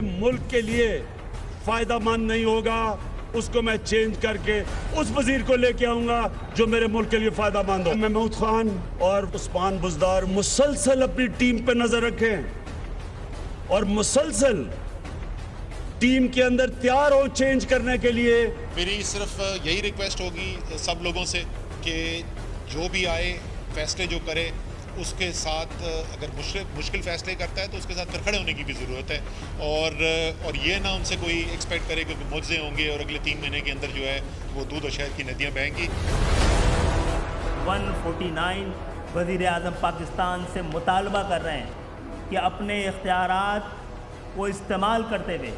मेरे मुल्क के लिए फायदा मंद नहीं होगा उसको मैं चेंज करके उस वजीर को लेके आऊंगा जो मेरे मुल्क के लिए फायदा मंद हो। महमूद खान और उस्मान बुज़दार मुसलसल अपनी टीम पे नजर रखें और मुसलसल टीम के अंदर तैयार हो चेंज करने के लिए। मेरी सिर्फ यही रिक्वेस्ट होगी सब लोगों से कि जो भी आए फैसले जो करे उसके साथ अगर मुश्किल फैसले करता है तो उसके साथ फिर खड़े होने की भी ज़रूरत है और ये ना उनसे कोई एक्सपेक्ट करे कि मुआवजे होंगे और अगले 3 महीने के अंदर जो है वो दूध और शहद की नदियाँ बहेंगी। 149 वज़ीर आज़म पाकिस्तान से मुतालबा कर रहे हैं कि अपने इख्तियारात को इस्तेमाल करते हुए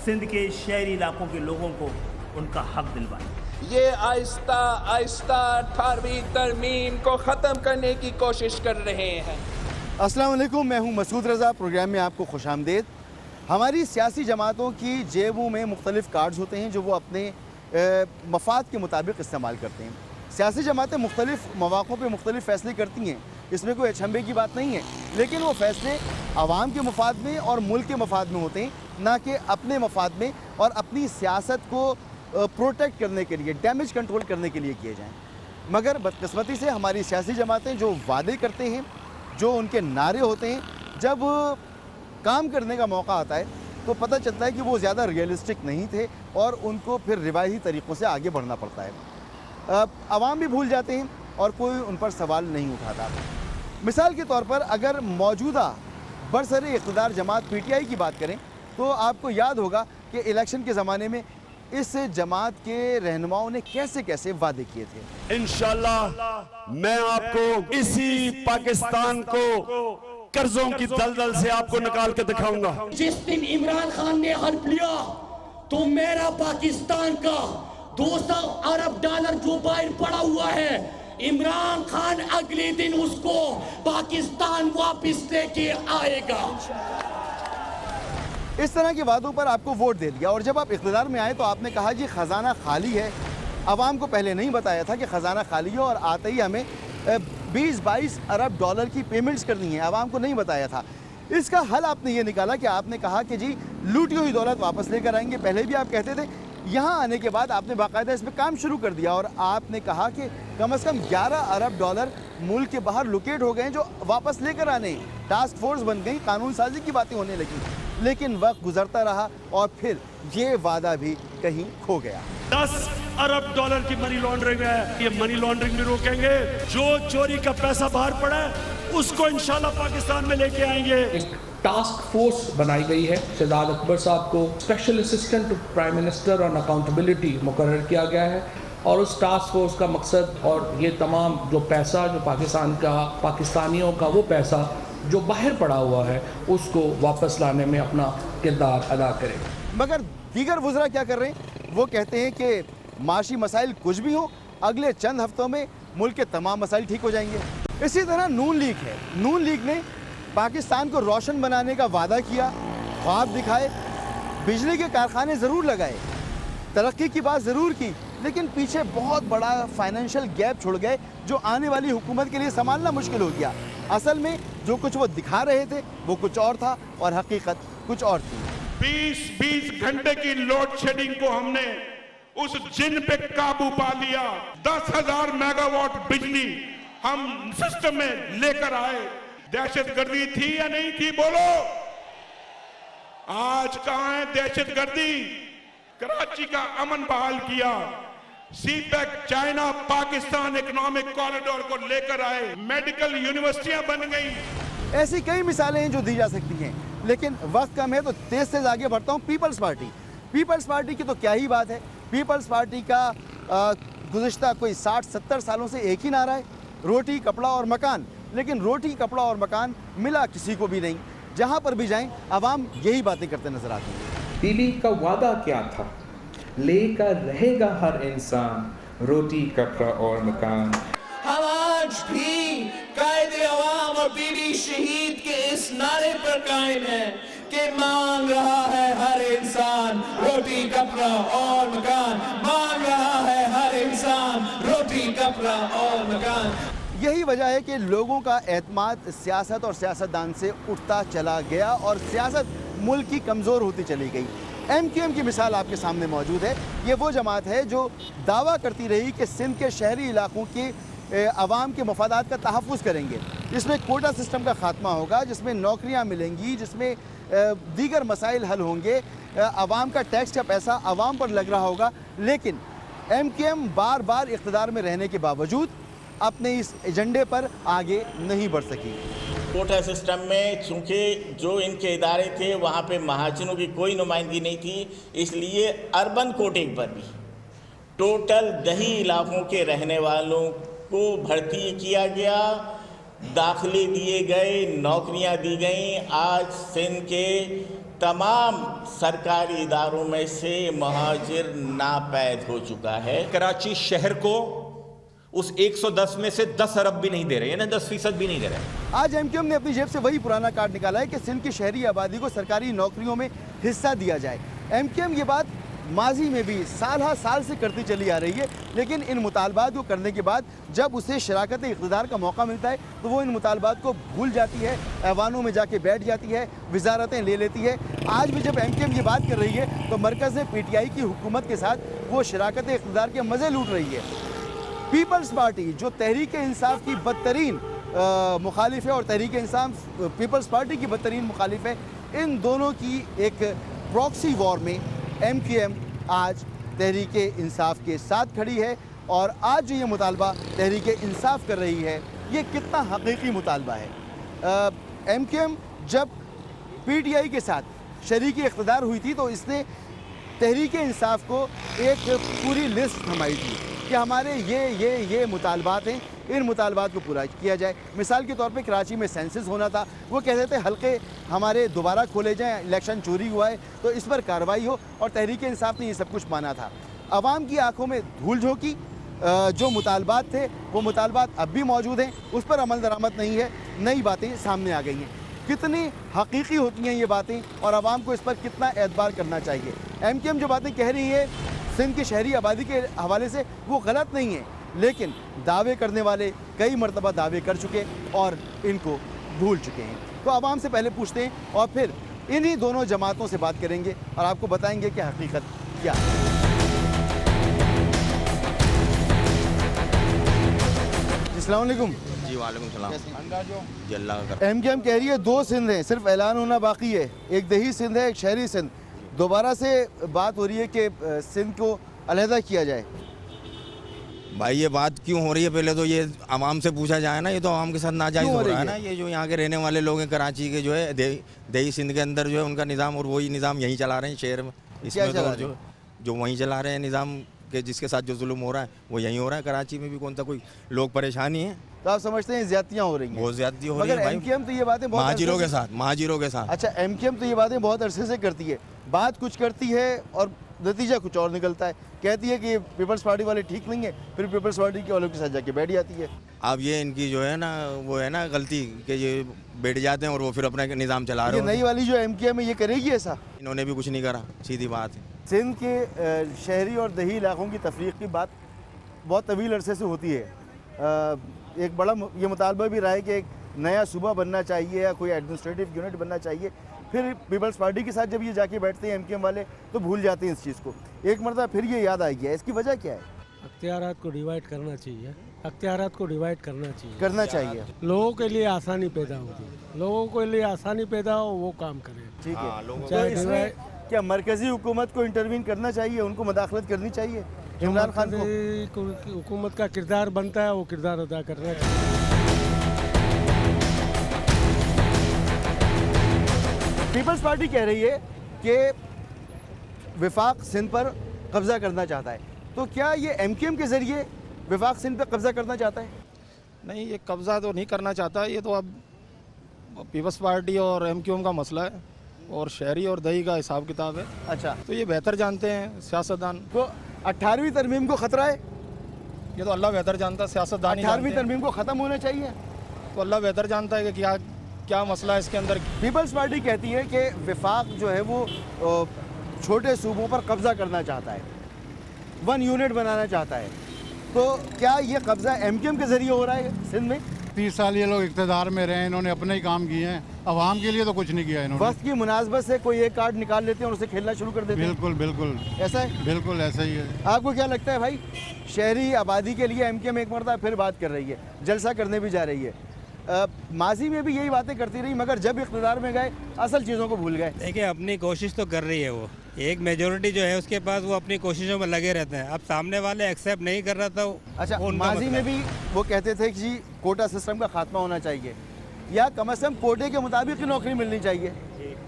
सिंध के शहरी इलाकों के लोगों को उनका हक दिलवाएं। ये आहिस्ता आहिस्ता 18वीं तरमीम को ख़त्म करने की कोशिश कर रहे हैं। अस्सलाम वालेकुम, मैं हूं मसूद रज़ा। प्रोग्राम में आपको खुशामदीद। हमारी सियासी जमातों की जेबों में मुख्तलिफ़ कार्ड्स होते हैं जो वो अपने मफाद के मुताबिक इस्तेमाल करते हैं। सियासी जमातें मुख्तलिफ़ मौक़ों पर मुख्तलिफ़ फ़ैसले करती हैं, इसमें कोई अचंभे की बात नहीं है, लेकिन वो फ़ैसले आवाम के मफाद में और मुल्क के मफाद में होते हैं, ना कि अपने मफाद में और अपनी सियासत को प्रोटेक्ट करने के लिए, डैमेज कंट्रोल करने के लिए किए जाएं। मगर बदकिस्मती से हमारी सियासी जमातें जो वादे करते हैं, जो उनके नारे होते हैं, जब काम करने का मौका आता है तो पता चलता है कि वो ज़्यादा रियलिस्टिक नहीं थे और उनको फिर रिवायती तरीक़ों से आगे बढ़ना पड़ता है। आवाम भी भूल जाते हैं और कोई उन पर सवाल नहीं उठाता। मिसाल के तौर पर अगर मौजूदा बरसरे इक़्तिदार जमात PTI की बात करें तो आपको याद होगा कि इलेक्शन के ज़माने में इस जमात के रहनुमाओं ने कैसे कैसे वादे किए थे। इंशाअल्लाह मैं आपको इसी पाकिस्तान को कर्जों की दलदल से आपको निकाल के दिखाऊंगा। जिस दिन इमरान खान ने हल्फ लिया तो मेरा पाकिस्तान का 200 अरब डॉलर जो बाहर पड़ा हुआ है, इमरान खान अगले दिन उसको पाकिस्तान वापस लेके आएगा। इस तरह के वादों पर आपको वोट दे दिया और जब आप इक़्तिदार में आए तो आपने कहा जी ख़जाना खाली है। आवाम को पहले नहीं बताया था कि ख़जाना खाली है और आते ही हमें 20-22 अरब डॉलर की पेमेंट्स करनी है, आवाम को नहीं बताया था। इसका हल आपने ये निकाला कि आपने कहा कि जी लूटी हुई दौलत वापस लेकर आएंगे। पहले भी आप कहते थे, यहाँ आने के बाद आपने बाकायदा इस पर काम शुरू कर दिया और आपने कहा कि कम से कम 11 अरब डॉलर मुल्क के बाहर लोकेट हो गए जो वापस लेकर आने। टास्क फोर्स बन गई, कानून साजी की बातें होने लगी, लेकिन वक्त गुजरता रहा और फिर ये वादा भी कहीं खो गया। 10 अरब डॉलर की मनी लॉन्ड्रिंग है, ये मनी लॉन्ड्रिंग भी रोकेंगे। जो चोरी का पैसा बाहर पड़ा है उसको इंशाल्लाह पाकिस्तान में लेके आएंगे। एक टास्क फोर्स बनाई गई है, शहजाद अकबर साहब को special assistant to prime minister on accountability मुकर्रर किया गया है और उस टास्क फोर्स का मकसद और ये तमाम जो पैसा जो पाकिस्तान का, पाकिस्तानियों का वो पैसा जो बाहर पड़ा हुआ है उसको वापस लाने में अपना किरदार अदा करे। मगर दीगर वज़रा क्या कर रहे हैं? वो कहते हैं कि माशी मसाइल कुछ भी हो, अगले चंद हफ्तों में मुल्क के तमाम मसाइल ठीक हो जाएंगे। इसी तरह नून लीग है, नून लीग ने पाकिस्तान को रोशन बनाने का वादा किया, ख्वाब दिखाए, बिजली के कारखाने ज़रूर लगाए, तरक्की की बात ज़रूर की, लेकिन पीछे बहुत बड़ा फाइनेंशियल गैप छोड़ गए जो आने वाली हुकूमत के लिए संभालना मुश्किल हो गया। असल में जो कुछ वो दिखा रहे थे वो कुछ और था और हकीकत कुछ और थी। 20-20 घंटे की लोड शेडिंग को हमने उस जिन पे काबू पा लिया। 10,000 मेगावाट बिजली हम सिस्टम में लेकर आए। दहशतगर्दी थी या नहीं थी बोलो? आज कहां है दहशतगर्दी? कराची का अमन बहाल किया, CPEC China Pakistan economic corridor को लेकर आए, मेडिकल यूनिवर्सिटियां बन गई। ऐसी कई मिसालें हैं जो दी जा सकती हैं, लेकिन वक्त कम है तो तेज से आगे बढ़ता हूँ। पीपल्स पार्टी की तो क्या ही बात है। पीपल्स पार्टी का गुज़िश्ता कोई 60-70 सालों से एक ही नारा है, रोटी कपड़ा और मकान। लेकिन रोटी कपड़ा और मकान मिला किसी को भी नहीं। जहाँ पर भी जाएं आवाम यही बातें करते नजर आती हैं। बीबी का वादा क्या था? लेकर रहेगा हर इंसान रोटी कपड़ा और मकान। हम आज भी कायदे अवाम और बीबी शहीद के इस नारे पर कायम है कि मांग रहा है हर इंसान रोटी कपड़ा और मकान, मांग रहा है हर इंसान रोटी कपड़ा और मकान। यही वजह है कि लोगों का एतमाद सियासत और सियासतदान से उठता चला गया और सियासत मुल्क की कमज़ोर होती चली गई। MQM की मिसाल आपके सामने मौजूद है। ये वो जमात है जो दावा करती रही कि सिंध के शहरी इलाकों की आवाम के मफादात का तहफ़्फ़ुज़ करेंगे, जिसमें कोटा सिस्टम का ख़ात्मा होगा, जिसमें नौकरियाँ मिलेंगी, जिसमें दीगर मसाइल हल होंगे, आवाम का टैक्स का पैसा आवाम पर लग रहा होगा। लेकिन MQM बार बार इक़्तिदार में रहने के बावजूद अपने इस एजेंडे पर आगे नहीं बढ़ सकी। कोटा सिस्टम में चूँकि जो इनके इदारे थे वहाँ पे महाजनों की कोई नुमाइंदगी नहीं थी, इसलिए अर्बन कोटिंग पर भी टोटल दही इलाकों के रहने वालों को भर्ती किया गया, दाखिले दिए गए, नौकरियां दी गईं। आज सिंध के तमाम सरकारी इदारों में से महाजिर नापैद हो चुका है। कराची शहर को उस 110 में से 10 अरब भी नहीं दे रहे, यानी 10% भी नहीं दे रहे। आज MQM ने अपनी जेब से वही पुराना कार्ड निकाला है कि सिंध की शहरी आबादी को सरकारी नौकरियों में हिस्सा दिया जाए। MQM ये बात माजी में भी साल हा साल से करती चली आ रही है, लेकिन इन मुतालबात को करने के बाद जब उसे शराकत इक़्तिदार का मौका मिलता है तो वो इन मुतालबात को भूल जाती है, ऐवानों में जाके बैठ जाती है, वजारतें ले लेती है। आज भी जब MQM ये बात कर रही है तो मरकज़ PTI की हुकूमत के साथ वो शराकत इक़्तिदार के मज़े लूट रही है। पीपल्स पार्टी जो तहरीक इंसाफ की बदतरीन मुखालिफ है और तहरीक इंसाफ पीपल्स पार्टी की बदतरीन मुखालिफ है, इन दोनों की एक प्रॉक्सी वॉर में MQM आज तहरीक इंसाफ के साथ खड़ी है। और आज जो ये मुतालबा तहरीक इंसाफ कर रही है, ये कितना हकीकी मुतालबा है। MQM जब PTI के साथ शरीक इक़्तिदार हुई थी तो इसने तहरीक इंसाफ को एक पूरी लिस्ट थमाई थी कि हमारे ये मुतालबात हैं, इन मुतालबात को पूरा किया जाए। मिसाल के तौर पे कराची में सेंसस होना था, वो कहते थे हल्के हमारे दोबारा खोले जाएं, इलेक्शन चोरी हुआ है तो इस पर कार्रवाई हो, और तहरीक इंसाफ ने ये सब कुछ माना था। आवाम की आंखों में धूल झोंकी, जो मुतालबात थे वो मुतालबात अब भी मौजूद हैं, उस पर अमल दरामद नहीं है, नई बातें सामने आ गई हैं। कितनी हकीकी होती हैं ये बातें और आवाम को इस पर कितना एतबार करना चाहिए। MQM जो बातें कह रही है सिंध की शहरी आबादी के हवाले से वो गलत नहीं है, लेकिन दावे करने वाले कई मरतबा दावे कर चुके और इनको भूल चुके हैं। तो आवाम से पहले पूछते हैं और फिर इन्हीं दोनों जमातों से बात करेंगे और आपको बताएंगे कि हकीकत क्या है। अस्सलाम वालेकुम। जी वालेकुम सलाम। जी अल्लाह का। MQM कह रही है 2 सिंध हैं, सिर्फ ऐलान होना बाकी है, एक दही सिंध है, एक शहरी सिंध। दोबारा से बात हो रही है कि सिंध को अलहदा किया जाए। भाई ये बात क्यों हो रही है, पहले तो ये आवाम से पूछा जाए ना, ये तो आवाम के साथ नाजायज़ हो रहा है ना। ये जो यहाँ के रहने वाले लोग हैं कराची के, जो है दही सिंध के अंदर जो है उनका निज़ाम, और वही निज़ाम यहीं चला रहे हैं शहर में। इसमें तो जो वहीं चला रहे हैं निज़ाम के, जिसके साथ जो जुल्म हो रहा है वो यहीं हो रहा है। कराची में भी कौन सा कोई लोग परेशानी है, तो आप समझते हैं ज़्यादतियाँ हो रही हैं? बहुत ज़्यादती हो रही है। मगर MQM तो ये बातें बहुत महाजिरों के साथ। अच्छा, MQM तो ये बातें बहुत अरसे से करती है, बात कुछ करती है और नतीजा कुछ और निकलता है। कहती है कि पीपल्स पार्टी वाले ठीक नहीं है, फिर पीपल्स पार्टी के वालों के साथ जाके बैठ जाती है। अब ये इनकी जो है ना वो है ना गलती कि ये बैठ जाते हैं और वो फिर अपना निज़ाम चला रहे हैं। नई वाली जो MQM है ये करेगी ऐसा? इन्होंने भी कुछ नहीं करा, सीधी बात है। सिंध के शहरी और दही इलाकों की तफरीक की बात बहुत तवील अरसे से होती है। एक बड़ा ये मुतालबा भी रहा है कि एक नया सूबा बनना चाहिए या कोई एडमिनिस्ट्रेटिव यूनिट बनना चाहिए। फिर पीपल्स पार्टी के साथ जब ये जाके बैठते हैं MQM वाले तो भूल जाते हैं इस चीज़ को। एक मरतबा फिर ये याद आई है, इसकी वजह क्या है? अख्तियारात को डिवाइड करना चाहिए, अख्तियारात को डिवाइड करना चाहिए। लोगों के लिए आसानी पैदा होगी, लोगों के लिए आसानी पैदा हो वो काम करें। ठीक है, तो इसमें क्या मरकज़ी हुकूमत को इंटरवीन करना चाहिए, उनको मदाखलत करनी चाहिए? इमरान खान को हुकूमत का किरदार बनता है वो किरदार अदा करना चाहिए। पीपल्स पार्टी कह रही है कि विफाक सिंध पर कब्ज़ा करना चाहता है, तो क्या ये MQM के ज़रिए विफाक सिंध पर कब्ज़ा करना चाहता है? नहीं, ये कब्ज़ा तो नहीं करना चाहता, ये तो अब पीपल्स पार्टी और MQM का मसला है और शहरी और दही का हिसाब किताब है। अच्छा, तो ये बेहतर जानते हैं सियासतदान। तो 18वीं तरमीम को ख़तरा है? ये तो अल्लाह बेहतर जानता है, सियासतदान। 18वीं तरमीम को ख़त्म होना चाहिए? तो अल्लाह बेहतर जानता है कि क्या मसला है इसके अंदर। पीपल्स पार्टी कहती है कि विफाक जो है वो छोटे सूबों पर कब्ज़ा करना चाहता है, 1 यूनिट बनाना चाहता है, तो क्या ये कब्ज़ा MQM के ज़रिए हो रहा है सिंध में? 30 साल ये लोग इक़्तिदार में रहे, इन्होंने अपने ही काम किए हैं, عوام کے لیے تو کچھ نہیں کیا انہوں نے. وقت کی مناسبت سے کوئی ایک کارڈ نکال لیتے ہیں اور اسے کھیلنا شروع کر دیتے ہیں. بالکل بالکل ایسا ہے, بالکل ایسا ہی ہے. آپ کو کیا لگتا ہے بھائی, شہری آبادی کے لیے ایم کیو ایم ایک مرتبہ پھر بات کر رہی ہے, جلسہ کرنے بھی جا رہی ہے, ماضی میں بھی یہی باتیں کرتی رہی مگر جب اقتدار میں گئے اصل چیزوں کو بھول گئے. دیکھیں اپنی کوشش تو کر رہی ہے, وہ ایک میجورٹی جو ہے اس کے پاس وہ اپنی کوششوں میں لگے رہتے ہیں. اب سامنے والے ایکسیپٹ نہیں کر رہا تھا. اچھا, ماضی میں بھی وہ کہتے تھے کہ جی کوٹا سسٹم کا خاتمہ ہونا چاہیے یا کم از کم کوٹے کے مطابق ہی نوکری ملنی چاہیے,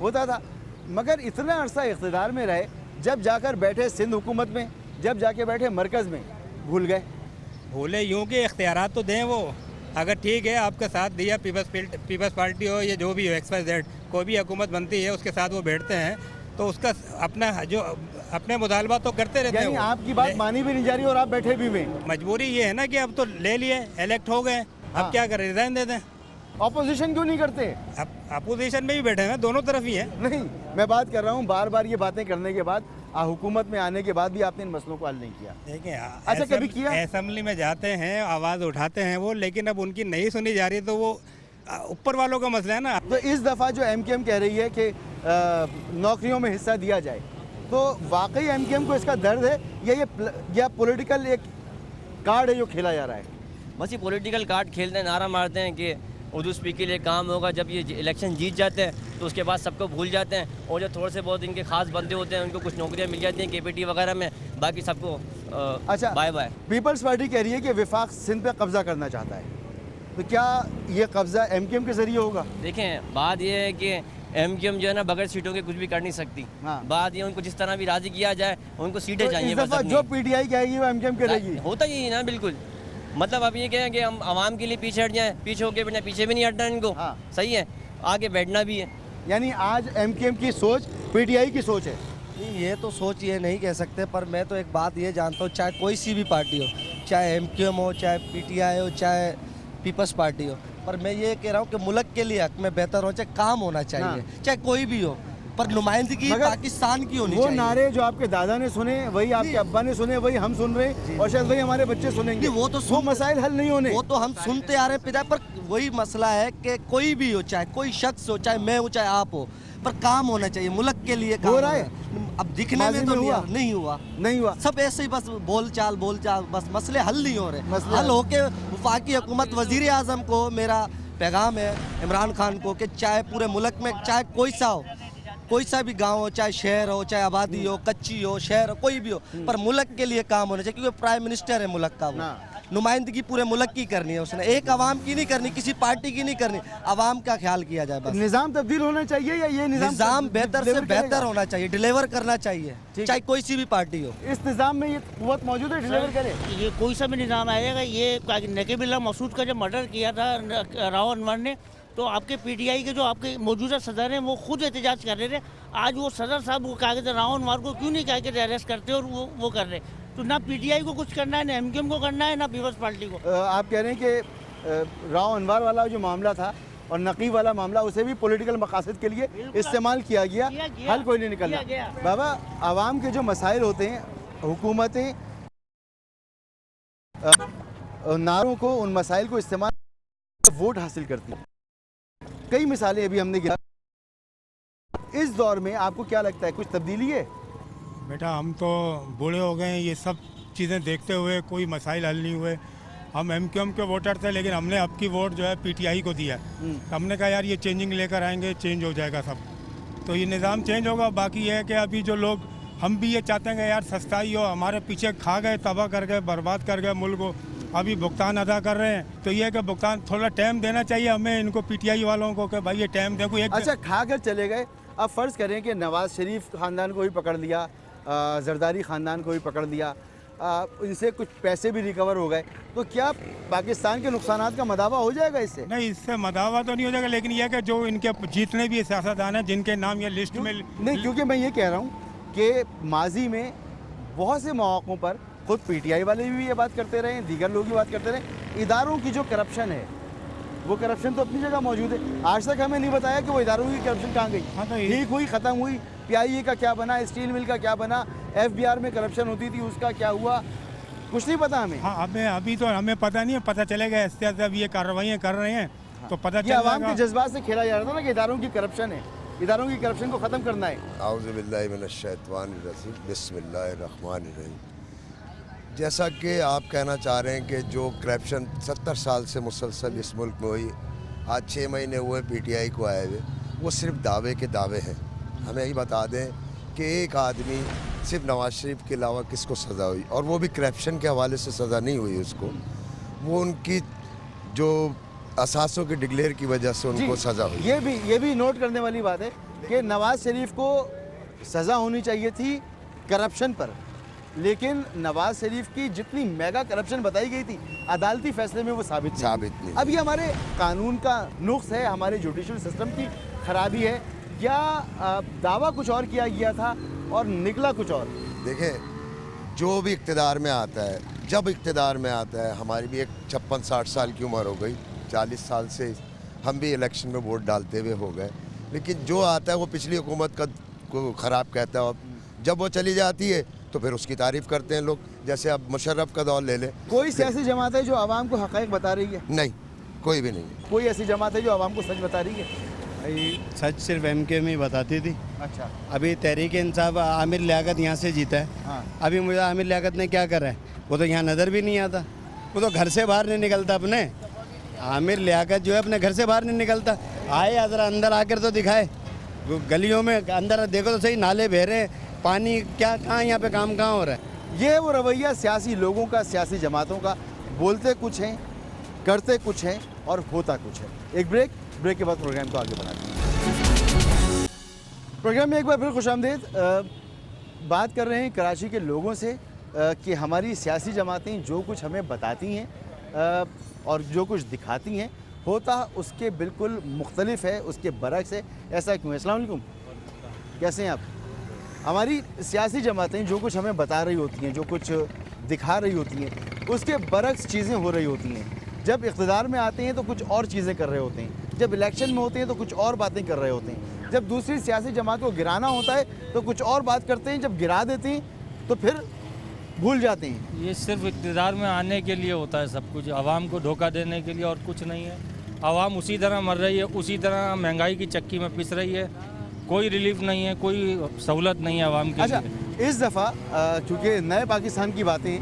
ہوتا تھا. مگر اتنا عرصہ اقتدار میں رہے, جب جا کر بیٹھے سندھ حکومت میں, جب جا کے بیٹھے مرکز میں, بھول گئے. بھولے یوں کہ اختیارات تو دیں وہ. اگر ٹھیک ہے آپ کا ساتھ دیا پیپلز پارٹی ہو یا جو بھی ہو XYZ, کوئی بھی حکومت بنتی ہے اس کے ساتھ وہ بیٹھتے ہیں تو اس کا اپنا جو اپنے مطالبات تو کرتے رہتے ہیں. یعنی آپ کی بات مانی بھی نہیں جا رہی اور آپ بیٹھے بھی ہوئے. مجبوری یہ ہے نا کہ اب تو لے لیے, الیکٹ ہو گئے, اب کیا کریں, ریزائن دے دیں. اپوزیشن کیوں نہیں کرتے؟ اپوزیشن میں بھی بیٹھے ہیں, دونوں طرف ہی ہیں. نہیں, میں بات کر رہا ہوں بار بار یہ باتیں کرنے کے بعد, حکومت میں آنے کے بعد بھی آپ نے ان مسئلوں کو حل نہیں کیا. دیکھیں اچھا کبھی کیا؟ اسمبلی میں جاتے ہیں, آواز اٹھاتے ہیں وہ, لیکن اب ان کی نہیں سنی جا رہی تو وہ اوپر والوں کا مسئلہ ہے نا. تو اس دفعہ جو ایم کیو ایم کہہ رہی ہے کہ نوکریوں میں حصہ دیا جائے, تو واقعی ایم کیو ایم کو اس کا درد ہے یا پولیٹیکل ایک کارڈ ہے جو کھیلا جا رہا ہے؟ بس یہ پولیٹیکل کارڈ کھیلتے ہیں, نعرہ مارتے ہیں کہ اردو اسپیک کے لیے کام ہوگا. جب یہ الیکشن جیت جاتے ہیں تو اس کے بعد سب کو بھول جاتے ہیں, اور جو تھوڑے سے بہت ان کے خاص بندے ہوتے ہیں ان کو کچھ نوکریاں مل جاتی ہیں KPT وغیرہ میں, باقی سب کو اچھا بائے بائے. پیپلز پارٹی کہہ رہی ہے کہ وفاق سندھ پہ قبضہ کرنا چاہتا ہے, تو کیا یہ قبضہ ایم کیو ایم کے ذریعے ہوگا؟ دیکھیں بات یہ ہے کہ ایم کیو ایم جو ہے نا بغیر سیٹوں کے کچھ بھی کر نہیں سکتی. بات یہ ان کو جس طرح بھی راضی کیا جائے, ان کو سیٹیں چاہیے. جو PTI کہے گی وہ ایم کیو ایم کرے گی. ہوتا ہی نا بالکل. مطلب اب یہ کہیں کہ ہم عوام کے لیے پیچھے ہٹ جائیں, پیچھے ہو کے بیٹھنا, پیچھے بھی نہیں ہٹنا ان کو. صحیح ہے, آگے بیٹھنا بھی ہے. یعنی آج ایم کیو ایم کی سوچ PTI کی سوچ ہے. یہ تو سوچ یہ نہیں کہہ سکتے, پر میں تو ایک بات یہ جانتا ہوں, چاہے کوئی سی بھی پارٹی ہو, چاہے ایم کیو ایم ہو, چاہے PTI ہو, چاہے پیپلز پارٹی ہو, پر میں یہ کہہ رہا ہوں کہ ملک کے لیے حق میں بہتر ہو, چاہے کام ہونا چاہیے, چاہے کوئی بھی ہو, پر نمائندگی پاکستان کی ہونی چاہیے. وہ نعرے جو آپ کے دادا نے سنے, وہی آپ کے ابا نے سنے, وہی ہم سن رہے ہیں, اور شاید وہی ہمارے بچے سنیں گے. وہ مسائل حل نہیں ہونے, وہ تو ہم سنتے آ رہے ہیں, پر وہی مسئلہ ہے کہ کوئی بھی ہو, چاہے کوئی شخص ہو, چاہے میں ہوں, چاہے آپ ہو, پر کام ہونا چاہیے ملک کے لیے. ہو رہا ہے, اب دکھنے میں تو نہیں ہوا, سب ایسے ہی بس بول چال, بس مسئلے حل نہیں ہو رہے. حل ہو کے وفاقی حکومت, وزیر اعظم کو میرا پیغام ہے, عمران خان کو, کہ چاہے پورے ملک میں چاہے کوئی سا بھی گاؤں ہو, چاہے شہر ہو, چاہے آبادی ہو, کچی ہو, شہر ہو, کوئی بھی ہو, پر ملک کے لیے کام ہونا چاہیے, کیونکہ پرائم منسٹر ہے ملک کا. وہ نمائندگی پورے ملک کی کرنی ہے اس نے, ایک عوام کی نہیں کرنی, کسی پارٹی کی نہیں کرنی, عوام کا خیال کیا جائے. بس نظام تبدیل ہونا چاہیے یا یہ نظام بہتر سے بہتر ہونا چاہیے, ڈیلیور کرنا چاہیے, چاہے کوئی سی بھی پارٹی ہو. اس نظام میں یہ قوت موجود ہے, ڈیلیور کرے. یہ کوئی سا بھی نظام آئے گا. یہ نقیب اللہ مسعود کا جب مرڈر کیا تھا راؤ انور نے, تو آپ کے PTI کے جو آپ کے موجودہ صدر ہیں وہ خود احتجاج کر رہے تھے. آج وہ صدر صاحب وہ کہا کہ راؤ انور کو کیوں نہیں کہا کہ اریسٹ کرتے, اور وہ کر رہے. تو نہ PTI کو کچھ کرنا ہے, نہ ایم کیو ایم کو کرنا ہے, نہ پیپلز پارٹی کو. آپ کہہ رہے ہیں کہ راؤ انور والا جو معاملہ تھا اور نقیب والا معاملہ, اسے بھی پولیٹیکل مقاصد کے لیے استعمال کیا گیا, حل کوئی نہیں نکلنا. بابا, عوام کے جو مسائل ہوتے ہیں, حکومتیں نعروں کو, ان مسائل کو استعمال ووٹ حاصل کرتی ہیں. کئی مثالیں ابھی ہم نے گرا. اس دور میں آپ کو کیا لگتا ہے کچھ تبدیلی ہے؟ بیٹا ہم تو بوڑھے ہو گئے ہیں, یہ سب چیزیں دیکھتے ہوئے کوئی مسائل حل نہیں ہوئے. ہم ایم کیو ایم کے ووٹر تھے, لیکن ہم نے اب کی ووٹ جو ہے PTI کو دیا. ہم نے کہا یار یہ چینجنگ لے کر آئیں گے, چینج ہو جائے گا سب, تو یہ نظام چینج ہوگا. باقی یہ ہے کہ ابھی جو لوگ, ہم بھی یہ چاہتے ہیں کہ یار سستائی ہو, ہمارے پیچھے کھا گئے, تباہ کر گئے, برباد کر گئے ملک کو, ابھی بھگتان ادا کر رہے ہیں. تو یہ ہے کہ بھگتان تھوڑا ٹائم دینا چاہیے ہمیں, ان کو PTI والوں کو, کہ بھائی یہ ٹائم دیکھو. اچھا, کھا کر چلے گئے. اب فرض کریں کہ نواز شریف خاندان کو بھی پکڑ لیا, زرداری خاندان کو بھی پکڑ لیا, ان سے کچھ پیسے بھی ریکور ہو گئے, تو کیا پاکستان کے نقصانات کا مداوع ہو جائے گا اس سے؟ نہیں, اس سے مداوع تو نہیں ہو جائے گا, لیکن یہ کہ جو ان کے جتنے بھی سیاستدان ہیں جن کے نام یہ لسٹ میں نہیں, کیونکہ میں یہ کہہ رہا ہوں کہ ماضی میں بہت سے مواقعوں پر خود PTI والے بھی یہ بات کرتے رہے ہیں, دیگر لوگ بھی بات کرتے رہے, اداروں کی جو کرپشن ہے وہ کرپشن تو اپنی جگہ موجود ہے. آج تک ہمیں نہیں بتایا کہ وہ اداروں کی کرپشن کہاں گئی, ٹھیک ہوئی, ختم ہوئی. PIA کا کیا بنا, اسٹیل مل کا کیا بنا, FBR میں کرپشن ہوتی تھی, اس کا کیا ہوا, کچھ نہیں پتا ہمیں. ہاں, ابھی تو ہمیں پتہ نہیں ہے, پتہ چلے گا ایسے اب یہ کارروائیاں کر رہے ہیں तो पता ये चल आवाम के जाएगा। जज्बात से खेला जा रहा था ना कि इदारों की करप्शन है, इदारों की करप्शन को ख़त्म करना है। औज़ुबिल्लाहिमिनश्शैतानिर्रजीम, बिस्मिल्लाहिर्रहमानिर्रहीम। जैसा कि आप कहना चाह रहे हैं कि जो करप्शन 70 साल से मुसलसल इस मुल्क में हुई, आज 6 महीने हुए पीटीआई को आए हुए, वो सिर्फ दावे के दावे हैं। हमें यही बता दें कि एक आदमी सिर्फ नवाज शरीफ के अलावा किसको सज़ा हुई, और वो भी करप्शन के हवाले से सज़ा नहीं हुई उसको, वो उनकी जो असासों के डिक्लेयर की वजह से उनको सज़ा हुई। ये भी नोट करने वाली बात है कि नवाज शरीफ को सज़ा होनी चाहिए थी करप्शन पर, लेकिन नवाज शरीफ की जितनी मेगा करप्शन बताई गई थी अदालती फैसले में वो साबित नहीं। अब ये हमारे कानून का नुक्स है, हमारे जुडिशल सिस्टम की खराबी है, या दावा कुछ और किया गया था और निकला कुछ और? देखें, जो भी इक़्तिदार में आता है, जब इक़्तिदार में आता है, हमारी भी एक 56-60 साल की उम्र हो गई, 40 साल से हम भी इलेक्शन में वोट डालते हुए हो गए, लेकिन जो आता है वो पिछली हुकूमत का को ख़राब कहता है, और जब वो चली जाती है तो फिर उसकी तारीफ़ करते हैं लोग। जैसे अब मुशर्रफ का दौर ले लें। कोई सियासी जमात है जो आवाम को हक़ाइक़ बता रही है? नहीं, कोई भी नहीं। कोई ऐसी जमात है जो आवाम को सच बता रही है? सच सिर्फ एमकेएम ही बताती थी। अच्छा, अभी तहरीक इंसाफ आमिर लियाकत यहाँ से जीता है। हाँ। अभी मुझे आमिर लियाकत ने क्या करा है, वो तो यहाँ नज़र भी नहीं आता, वो तो घर से बाहर नहीं निकलता अपने। आमिर लियाकत जो है अपने घर से बाहर नहीं निकलता, आए ज़रा अंदर आकर तो दिखाए, वो गलियों में अंदर देखो तो सही, नाले बह रहे हैं, पानी क्या कहाँ, यहाँ पे काम कहाँ हो रहा है। ये वो रवैया सियासी लोगों का, सियासी जमातों का, बोलते कुछ हैं, करते कुछ हैं और होता कुछ है। एक ब्रेक के बाद प्रोग्राम को आगे बढ़ाते हैं। प्रोग्राम में एक बार फिर खुशामदीद। बात कर रहे हैं कराची के लोगों से कि हमारी सियासी जमातें जो कुछ हमें बताती हैं और जो कुछ दिखाती हैं होता उसके बिल्कुल मुख्तलिफ है, उसके बरक्स है। ऐसा क्यों है? अस्सलाम वालेकुम, कैसे हैं आप? हमारी सियासी जमातें जो कुछ हमें बता रही होती हैं, जो कुछ दिखा रही होती हैं, उसके बरक्स चीज़ें हो रही होती हैं। जब इक़्तिदार में आते हैं तो कुछ और चीज़ें कर रहे होते हैं, जब इलेक्शन में होते हैं तो कुछ और बातें कर रहे होते हैं, जब दूसरी सियासी जमात को गिराना होता है तो कुछ और बात करते हैं, जब गिरा देते हैं तो फिर भूल जाते हैं। ये सिर्फ इक़्तिदार में आने के लिए होता है सब कुछ, आवाम को धोखा देने के लिए और कुछ नहीं है। आवाम उसी तरह मर रही है, उसी तरह महंगाई की चक्की में पिस रही है, कोई रिलीफ नहीं है, कोई सहूलत नहीं है आवाम के लिए। इस दफ़ा चूँकि नए पाकिस्तान की बातें,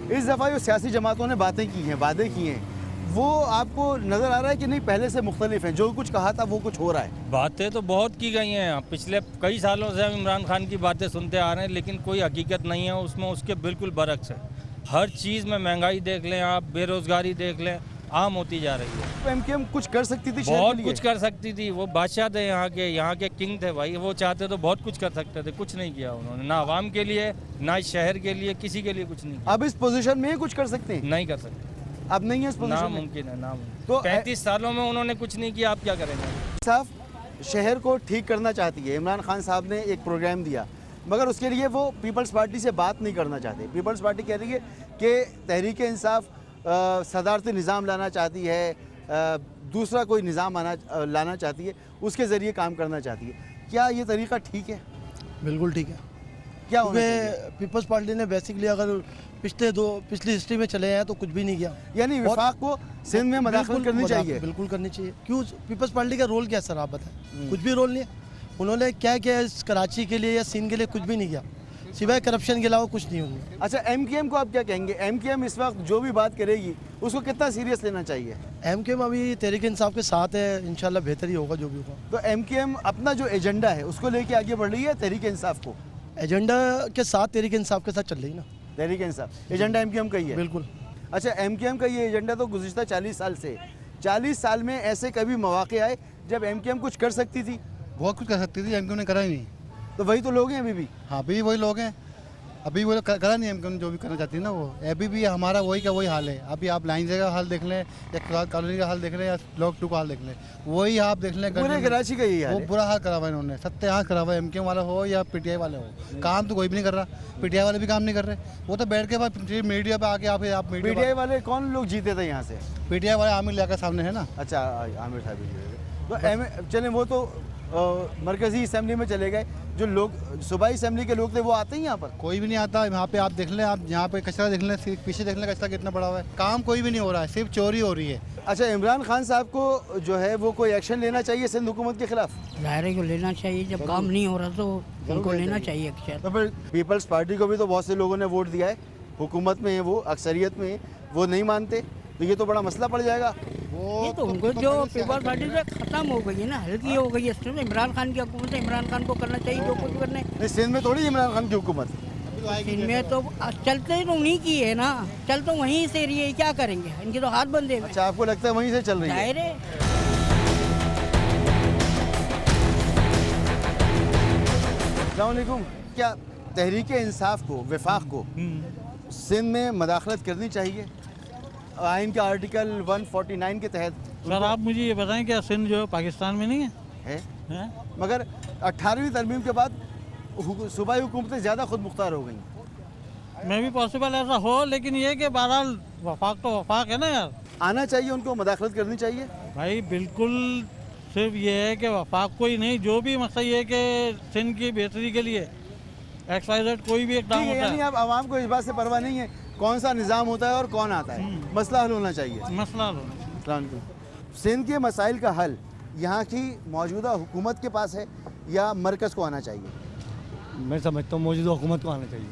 इस दफ़ा जो सियासी जमातों ने बातें की हैं, वादे किए हैं, वो आपको नज़र आ रहा है कि नहीं पहले से मुख्तलिफ हैं? जो कुछ कहा था वो कुछ हो रहा है? बातें तो बहुत की गई हैं, पिछले कई सालों से हम इमरान खान की बातें सुनते आ रहे हैं, लेकिन कोई हकीकत नहीं है उसमें, उसके बिल्कुल बरक्स है। हर चीज़ में महंगाई देख लें आप, बेरोज़गारी देख लें, आम होती जा रही है। एमकेएम कुछ कर सकती थी, बहुत कुछ कर सकती थी, वो बादशाह थे यहाँ के किंग थे भाई, वो चाहते तो बहुत कुछ कर सकते थे, कुछ नहीं किया उन्होंने, ना आवाम के लिए, ना इस शहर के लिए, किसी के लिए कुछ नहीं किया। अब इस पोजीशन में कुछ कर सकते हैं? नहीं कर सकते, अब नहीं है इस पोजीशन में, नामुमकिन है, नामुमकिन। तो 35 सालों में उन्होंने कुछ नहीं किया, आप क्या करेंगे? साहब शहर को ठीक करना चाहती है, इमरान खान साहब ने एक प्रोग्राम दिया, मगर उसके लिए वो पीपल्स पार्टी से बात नहीं करना चाहते। पीपल्स पार्टी कह रही है कि तहरीक इंसाफ सदारती निज़ाम लाना चाहती है, दूसरा कोई निज़ाम लाना चाहती है, उसके ज़रिए काम करना चाहती है। क्या ये तरीक़ा ठीक है? बिल्कुल ठीक है। क्या होना चाहिए? पीपल्स पार्टी ने बेसिकली अगर पिछली हिस्ट्री में चले हैं तो कुछ भी नहीं किया, यानी विफाक को सिंध में मदाखलत करनी चाहिए। बिल्कुल करनी चाहिए। क्यों? पीपल्स पार्टी का रोल क्या सर आप बताएं? कुछ भी रोल नहीं है। उन्होंने क्या किया इस कराची के लिए या सिंध के लिए? कुछ भी नहीं किया, सिवाय करप्शन के अलावा कुछ नहीं होगा। अच्छा, एमकेएम को आप क्या कहेंगे? एमकेएम इस वक्त जो भी बात करेगी उसको कितना सीरियस लेना चाहिए? एमकेएम अभी तहरीक इंसाफ के साथ है, इंशाल्लाह बेहतर ही होगा जो भी होगा। तो एमकेएम अपना जो एजेंडा है उसको लेके आगे बढ़ रही है, तहरीक इंसाफ को एजेंडा के साथ तहरीक इंसाफ के साथ चल रही ना। तहरीक इंसाफ एजेंडा एमकेएम का ही है? बिल्कुल। अच्छा, एमकेएम का ये एजेंडा तो गुज़िश्ता 40 साल से, 40 साल में ऐसे कभी मौके आए जब एमकेएम कुछ कर सकती थी? बहुत कुछ कर सकती थी, एमकेएम ने करा ही नहीं। तो वही तो लोग हैं अभी भी। हाँ, अभी वही लोग हैं, अभी वो करा नहीं एमकेएम जो भी करना चाहती है ना, वो अभी भी हमारा वही का वही हाल है। अभी आप लाइन का हाल देख लें, या कॉलोनी का हाल देख लें, या ब्लॉक 2 का हाल देख लें, वही आप देख लें। पूरे कराची का यही हाल है। वो बुरा हाल करा हुआ इन्होंने, सत्यानाश करा हुआ, एमकेएम वाला हो या पीटीआई वाले हो। काम तो कोई भी नहीं कर रहा, पीटीआई वाले भी काम नहीं कर रहे। वो तो बैठ के बाद मीडिया पे आके आप मीडिया। पीटीआई वाले कौन लोग जीते थे यहाँ से? पीटीआई वाले आमिर लियाकत सामने है ना। अच्छा, आमिर साहब जीते थे। तो चले वो तो मरकज़ी असम्बली में चले गए, जो लोग सूबाई असेंबली के लोग थे वो आते हैं यहाँ पर? कोई भी नहीं आता यहाँ पे। आप देख लें, आप यहाँ पे कचरा देख लें, पीछे देख लें कचरा कितना बड़ा हुआ है। काम कोई भी नहीं हो रहा है, सिर्फ चोरी हो रही है। अच्छा, इमरान खान साहब को जो है वो कोई एक्शन लेना चाहिए सिंध हुकूमत के खिलाफ? ज़ाहिर को लेना चाहिए, जब काम नहीं हो रहा तो उनको लेना चाहिए एक्शन। तो फिर पीपल्स पार्टी को भी तो बहुत से लोगों ने वोट दिया है, हुकूमत में है वो, अक्सरियत में है, वो नहीं मानते, तो ये तो बड़ा मसला पड़ जाएगा। ये तो उनको जो पीपल्स पार्टी से खत्म हो गई है ना, हल्की हो गई है, इमरान खान की हुकूमत है, इमरान खान को करना चाहिए जो कुछ करने। नहीं, सिंध में थोड़ी इमरान खान की हुकूमत है, इनमें तो चलते तो उन्हीं की है ना, चल तो वहीं से रही है, क्या करेंगे, इनके तो हाथ बंधे हुए। अच्छा, आपको लगता है वहीं से चल रही है? अस्सलाम वालेकुम। क्या तहरीक इंसाफ को, वफाक को सिंध में मदाखलत करनी चाहिए आइन के आर्टिकल 149 के तहत? सर आप मुझे ये बताएं क्या सिंध जो है पाकिस्तान में नहीं है? मगर 18वीं तरमीम के बाद सूबाई हुकूमतें ज़्यादा खुद मुख्तार हो गई। मैं भी पॉसिबल ऐसा हो, लेकिन ये कि बहरहाल वफाक तो वफाक है ना यार। आना चाहिए उनको, मदाखलत करनी चाहिए भाई बिल्कुल। सिर्फ ये है कि वफाक को ही नहीं, जो भी मसला ये है कि सिंध की बेहतरी के लिए XYZ कोई भी एक काम होता है। यानी अब आवाम को इस बात से परवाह नहीं है कौन सा निज़ाम होता है और कौन आता है, मसला हल होना चाहिए। मसला हल होना। सिंध के मसाइल का हल यहाँ की मौजूदा हुकूमत के पास है या मरकज़ को आना चाहिए? मैं समझता हूँ मौजूदा हुकूमत को आना चाहिए,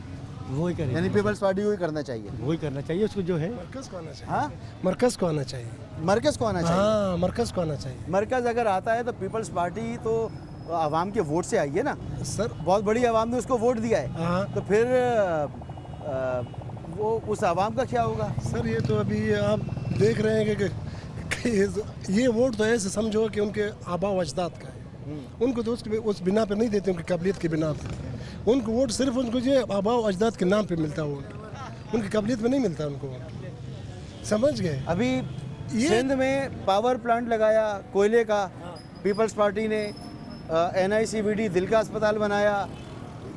वही करें। यानी पीपल्स पार्टी को ही करना चाहिए? वही करना चाहिए उसको, जो है मरकज़ को आना चाहिए। हाँ, मरकज़ को आना चाहिए। मरकज़ को आना चाहिए? हाँ, मरकज़ को आना चाहिए। मरकज़ अगर आता है तो पीपल्स पार्टी तो आवाम के वोट से आई है ना सर, बहुत बड़ी आवाम ने उसको वोट दिया है, तो फिर वो उस आवाम का क्या होगा? सर ये तो अभी आप देख रहे हैं कि ये वोट तो ऐसे समझो कि उनके आबा व अजदाद का है, उनको तो उस बिना पे नहीं देते, उनकी काबिलियत के बिना पे। उनको वोट सिर्फ उनको जो आबा व अजदाद के नाम पे मिलता है वोट, उनकी काबिलियत में नहीं मिलता उनको वोट। समझ गए? अभी सिंध में पावर प्लांट लगाया कोयले का पीपल्स पार्टी ने, NICVD दिल का अस्पताल बनाया,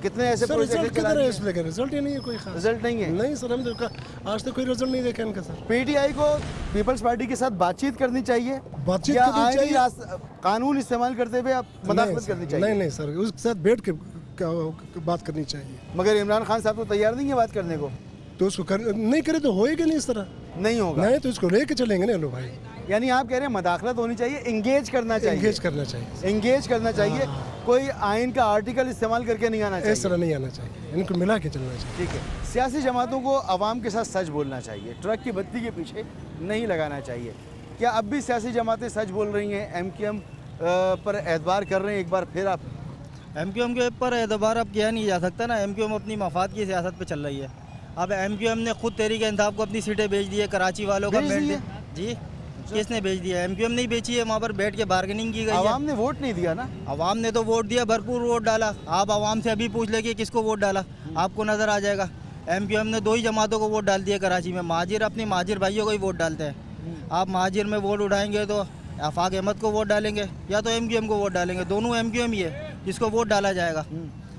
कितने ऐसे प्रोजेक्ट चला रहे हैं? रिजल्ट ही नहीं है, कोई खास रिजल्ट नहीं है। नहीं सर, हम आज तक कोई रिजल्ट नहीं देखा इनका। सर PTI को पीपल्स पार्टी के साथ बातचीत करनी चाहिए, बातचीत या करनी चाहिए, कानून इस्तेमाल करते हुए मदाखलत करनी चाहिए? नहीं सर, उसके साथ बैठ के बात करनी चाहिए। मगर इमरान खान साहब तो तैयार नहीं है बात करने को। तो उसको नहीं करे तो होएगा नहीं, इस तरह नहीं होगा। नहीं तो इसको लेके चलेंगे ना लो भाई। यानी आप कह रहे हैं मदाखलत होनी चाहिए, इंगेज करना चाहिए? इंगेज करना चाहिए, इंगेज करना चाहिए, कोई आइन का आर्टिकल इस्तेमाल करके नहीं आना चाहिए, इस तरह नहीं आना चाहिए, इनको मिला के चलना चाहिए। ठीक है, सियासी जमातों को आवाम के साथ सच बोलना चाहिए, ट्रक की बत्ती के पीछे नहीं लगाना चाहिए। क्या अब भी सियासी जमातें सच बोल रही हैं, MQM पर एतबार कर रहे हैं? एक बार फिर आप MQM के पर एतबार अब किया नहीं जा सकता ना, MQM अपनी मफाद की सियासत पे चल रही है। अब MQM ने खुद तहरीक इंसाफ को अपनी सीटें बेच दी है, कराची वालों का जी किसने बेच दिया? MQM नहीं बेची है, वहाँ पर बैठ के बार्गेनिंग की गई है। आवाम ने वोट नहीं दिया ना? आवाम ने तो वोट दिया, भरपूर वोट डाला। आप आवाम से अभी पूछ ले कि किसको वोट डाला, आपको नज़र आ जाएगा। MQM ने 2 ही जमातों को वोट डाल दिया कराची में, महाजिर अपनी महाजिर भाइयों को ही वोट डालते हैं। आप महाजिर में वोट उठाएंगे तो आफाक अहमद को वोट डालेंगे या तो MQM को वोट डालेंगे, दोनों MQM ही है जिसको वोट डाला जाएगा।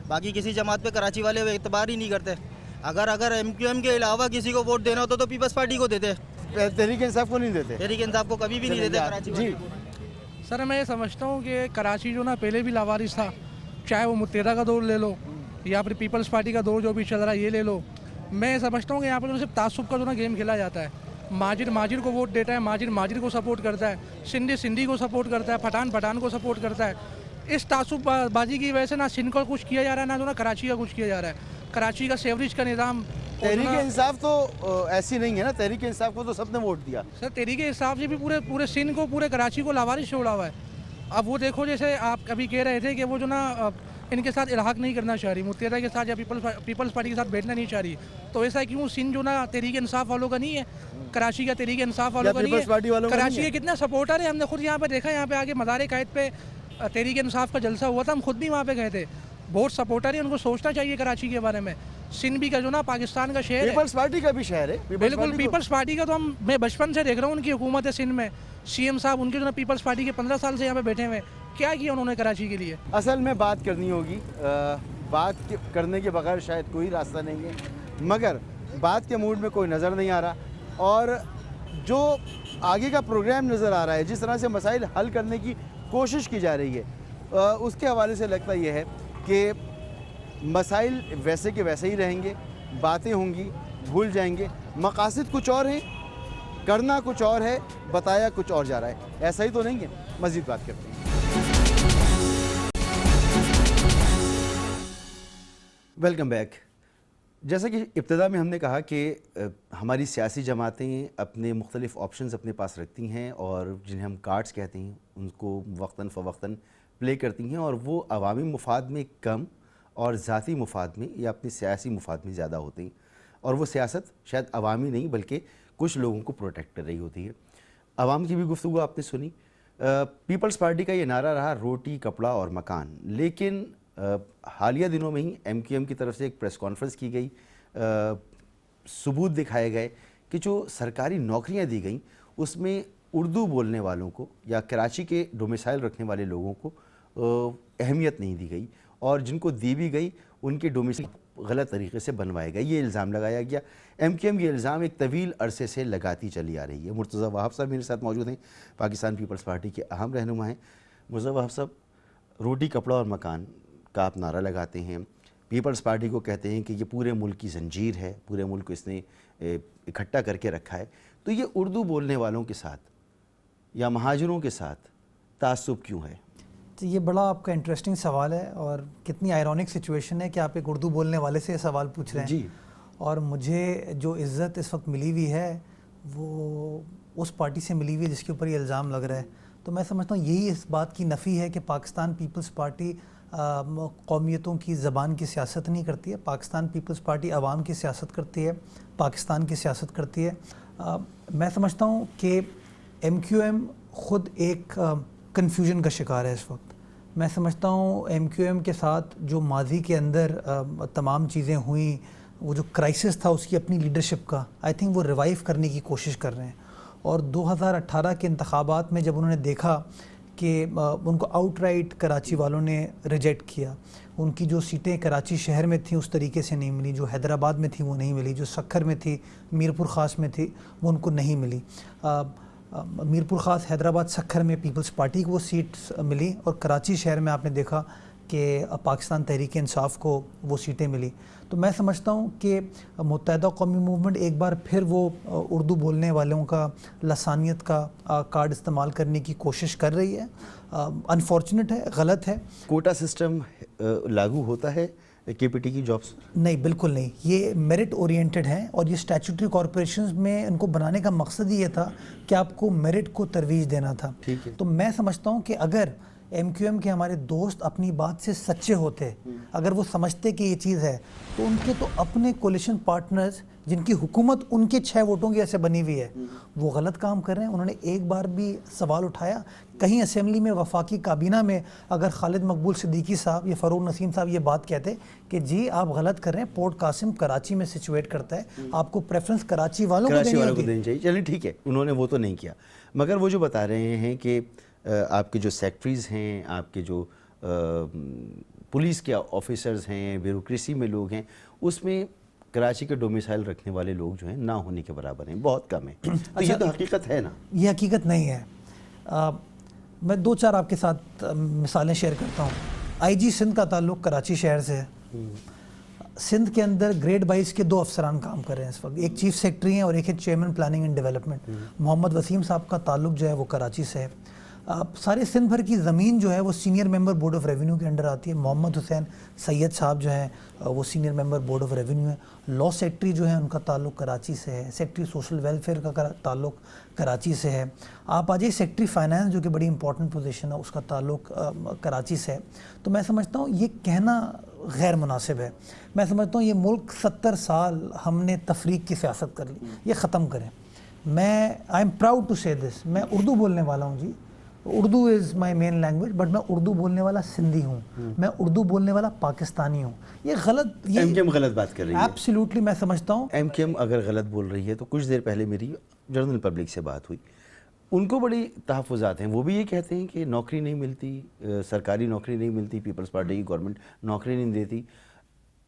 बाकी किसी जमात पे कराची वाले एतबार ही नहीं करते। अगर MQM के अलावा किसी को वोट देना होता तो पीपल्स पार्टी को देते, तहरीक इंसाफ को नहीं देते। तहरीक इंसाफ को कभी भी नहीं देते कराची जी। सर मैं ये समझता हूँ कि कराची जो ना पहले भी लावारिस था, चाहे वो मुत्तेहदा का दौर ले लो या फिर पीपल्स पार्टी का दौर जो भी चल रहा है ये ले लो। मैं समझता हूँ कि यहाँ पर सिर्फ तासुब का जो ना गेम खेला जाता है। माजिर को वोट देता है, माजिर को सपोर्ट करता है, सिंधी को सपोर्ट करता है, पठान को सपोर्ट करता है। इस तासुबबाजी की वजह से ना सिंध का कुछ किया जा रहा है, ना जो ना कराची का कुछ किया जा रहा है। कराची का सेवरेज का निज़ाम, तहरीक इंसाफ तो ऐसी नहीं है ना, तहरीक इंसाफ को तो सबने वोट दिया। सर तहरीक इंसाफ से भी पूरे सिंध को, पूरे कराची को लावारिस छोड़ा हुआ है। अब वो देखो, जैसे आप अभी कह रहे थे कि वो जो ना इनके साथ इलाहाक नहीं करना चाह रही, मुत्तेहदा के साथ या पीपल्स पार्टी के साथ बैठना नहीं चाह रही, तो ऐसा क्यों? सिंध जो ना तहरीक इंसाफ वालों का नहीं है, कराची का तहरीक इंसाफ वालों का नहीं है। कराची के कितने सपोर्टर है, हमने खुद यहाँ पे देखा। यहाँ पे आगे मज़ार कायद पे तहरीक इंसाफ का जलसा हुआ था, हम खुद भी वहाँ पे गए थे। बहुत सपोर्टर है, उनको सोचना चाहिए कराची के बारे में। सिंध भी का जो ना पाकिस्तान का शहर है, पीपल्स पार्टी का भी शहर है। बिल्कुल पीपल्स पार्टी का तो मैं बचपन से देख रहा हूँ, उनकी हुकूमत है सिंध में। CM साहब उनके जो ना पीपल्स पार्टी के 15 साल से यहाँ पे बैठे हुए, क्या किया उन्होंने कराची के लिए? असल में बात करनी होगी, बात करने के बगैर शायद कोई रास्ता नहीं है, मगर बात के मूड में कोई नज़र नहीं आ रहा। और जो आगे का प्रोग्राम नज़र आ रहा है, जिस तरह से मसाइल हल करने की कोशिश की जा रही है, उसके हवाले से लगता यह है کہ مسائل ویسے کے ویسے ہی رہیں گے, باتیں ہوں گی, بھول جائیں گے, مقاصد کچھ اور ہیں, کرنا کچھ اور ہے, بتایا کچھ اور جا رہا ہے. ایسا ہی تو نہیں ہے. مزید بات کرتے ہیں. Welcome back. جیسا کہ ابتدا میں ہم نے کہا کہ ہماری سیاسی جماعتیں اپنے مختلف آپشنز اپنے پاس رکھتی ہیں اور جنہیں ہم کارڈز کہتے ہیں ان کو وقتاً فوقتاً پلے کرتی ہیں, اور وہ عوامی مفاد میں کم اور ذاتی مفاد میں یا اپنی سیاسی مفاد میں زیادہ ہوتے ہیں, اور وہ سیاست شاید عوامی نہیں بلکہ کچھ لوگوں کو پروٹیکٹ کر رہی ہوتی ہے. عوام کی بھی گفتگو آپ نے سنی. پیپلز پارٹی کا یہ نعرہ رہا روٹی, کپڑا اور مکان, لیکن حالیہ دنوں میں ہی ایم کیو ایم کی طرف سے ایک پریس کانفرنس کی گئی, ثبوت دکھائے گئے کہ جو سرکاری نوکریاں دی گئیں اس میں اردو بولنے والوں کو یا کراچی کے ڈومیسائل رکھنے والے لوگوں کو اہمیت نہیں دی گئی, اور جن کو دی بھی گئی ان کے ڈومیسائل غلط طریقے سے بنوائے گئے. یہ الزام لگایا گیا. ایم کیو ایم یہ الزام ایک طویل عرصے سے لگاتی چلی آ رہی ہے. مرتضیٰ وہاب صاحب میرے ساتھ موجود ہیں, پاکستان پیپلز پارٹی کے اہم رہنما ہیں. مرتضیٰ وہاب صاحب, روٹی, کپڑا اور مکان کا آپ نعرہ لگاتے ہیں, پیپلز پارٹی کو کہتے ہیں کہ یہ پورے ملک کی زنجیر ہے, پورے ملک کو اس نے اکٹھا کر کے رکھا ہے, تو یہ اردو بولنے والوں کے ساتھ یا مہاجروں کے ساتھ تعصب کیوں ہے؟ تو یہ بڑا آپ کا انٹرسٹنگ سوال ہے, اور کتنی آئرونک سچویشن ہے کہ آپ ایک اردو بولنے والے سے یہ سوال پوچھ رہے ہیں جی. اور مجھے جو عزت اس وقت ملی ہوئی ہے وہ اس پارٹی سے ملی ہوئی ہے جس کے اوپر یہ الزام لگ رہا ہے. تو میں سمجھتا ہوں یہی اس بات کی نفی ہے کہ پاکستان پیپلز پارٹی قومیتوں کی زبان کی سیاست نہیں کرتی ہے. پاکستان پیپلز پارٹی عوام کی سیاست کرتی ہے, پاکستان کی سیاست کرتی ہے. میں سمجھتا ہوں کہ ایم کیو ایم خود ایک کنفیوژن کا شکار ہے اس وقت. میں سمجھتا ہوں ایم کیو ایم کے ساتھ جو ماضی کے اندر تمام چیزیں ہوئیں, وہ جو کرائسس تھا اس کی اپنی لیڈرشپ کا, آئی تھنک وہ ریوائیو کرنے کی کوشش کر رہے ہیں. اور 2018 کے انتخابات میں جب انہوں نے دیکھا کہ ان کو آؤٹ رائٹ کراچی والوں نے ریجیکٹ کیا, ان کی جو سیٹیں کراچی شہر میں تھیں اس طریقے سے نہیں ملی, جو حیدرآباد میں تھی وہ نہیں ملی, جو سکھر میں تھی, میرپور خاص میں تھی, وہ ان کو نہیں ملی. میرپور خاص, حیدرآباد, سکھر میں پیپلز پارٹی کو وہ سیٹس ملی, اور کراچی شہر میں آپ نے دیکھا کہ پاکستان تحریک انصاف کو وہ سیٹیں ملی. تو میں سمجھتا ہوں کہ متحدہ قومی موومنٹ ایک بار پھر وہ اردو بولنے والوں کا لسانیت کا کارڈ استعمال کرنے کی کوشش کر رہی ہے. انفارچونیٹ ہے, غلط ہے. کوٹا سسٹم لاگو ہوتا ہے کے پی ٹی کی جابس؟ نہیں, بالکل نہیں. یہ میرٹ اورینٹڈ ہیں, اور یہ اسٹیچوٹری کارپوریشنز میں ان کو بنانے کا مقصد یہ تھا کہ آپ کو میرٹ کو ترویج دینا تھا. تو میں سمجھتا ہوں کہ اگر ایم کیو ایم کے ہمارے دوست اپنی بات سے سچے ہوتے, اگر وہ سمجھتے کہ یہ چیز ہے, تو ان کے تو اپنے کولیشن پارٹنرز جن کی حکومت ان کے 6 ووٹوں کی ایسے بنی ہوئی ہے, وہ غلط کام کر رہے ہیں. انہوں نے ایک بار بھی سوال اٹھایا کہیں اسمبلی میں, وفاقی کابینہ میں, اگر خالد مقبول صدیقی صاحب یا فروغ نسیم صاحب یہ بات کہتے کہ جی آپ غلط کر رہے ہیں, پورٹ قاسم کراچی میں سچویٹ کرتا ہے, آپ کو پریفرنس کراچی والوں کو دینی چاہیے. چلیں ٹھیک ہے, انہوں نے وہ تو نہیں کیا, مگر وہ جو بتا رہے ہیں کہ آپ کے جو سیکٹریز ہیں, آپ کے جو پولیس کے آفیسرز ہیں, بیوروکریسی میں لوگ ہیں, اس میں کراچی کے ڈومیسائل رکھنے والے لوگ جو ہیں نہ ہونے کے برابر ہیں, بہت کم ہیں. تو یہ تو حقیقت ہے نا؟ یہ حقیقت نہیں ہے. میں 2-4 آپ کے ساتھ مثالیں شیئر کرتا ہوں. آئی جی سندھ کا تعلق کراچی شہر سے ہے. سندھ کے اندر گریڈ 22 کے 2 افسران کام کر رہے ہیں اس وقت, ایک چیف سیکٹری ہیں اور ایک ہے چیئرمین پلاننگ اینڈ ڈیولپمنٹ. محمد وسیم صاحب کا تعلق جو ہے وہ کراچی سے ہے. سارے سندھ بھر کی زمین جو ہے وہ senior member board of revenue کے انڈر آتی ہے. محمد حسین سید صاحب جو ہیں وہ senior member board of revenue ہیں. لاء سیکٹری جو ہے ان کا تعلق کراچی سے ہے. سیکٹری سوشل ویلفیئر کا تعلق کراچی سے ہے. آپ آ جائیے سیکٹری فائنانس جو کہ بڑی امپورٹنٹ پوزیشن ہے, اس کا تعلق کراچی سے ہے. تو میں سمجھتا ہوں یہ کہنا غیر مناسب ہے. میں سمجھتا ہوں یہ ملک 70 سال ہم نے تفریق کی سیاست کر لی, یہ ختم کریں. میں آئی ایم پراؤڈ ٹو سے دس, میں اردو بولنے والا ہوں جی, اردو از مائی مین لینگویج, بٹ میں اردو بولنے والا سندھی ہوں, میں اردو بولنے والا پاکستانی ہوں. یہ غلط, ایم کیو ایم غلط بات کر رہی ہے. ایبسلیوٹلی میں سمجھتا ہوں ایم کیو ایم اگر غلط بول رہی ہے تو کچھ دیر پہلے میری جنرل پبلک سے بات ہوئی, ان کو بڑی تحفظات ہیں. وہ بھی یہ کہتے ہیں کہ نوکری نہیں ملتی, سرکاری نوکری نہیں ملتی, پیپلز پارٹی کی گورنمنٹ نوکری نہیں دیتی.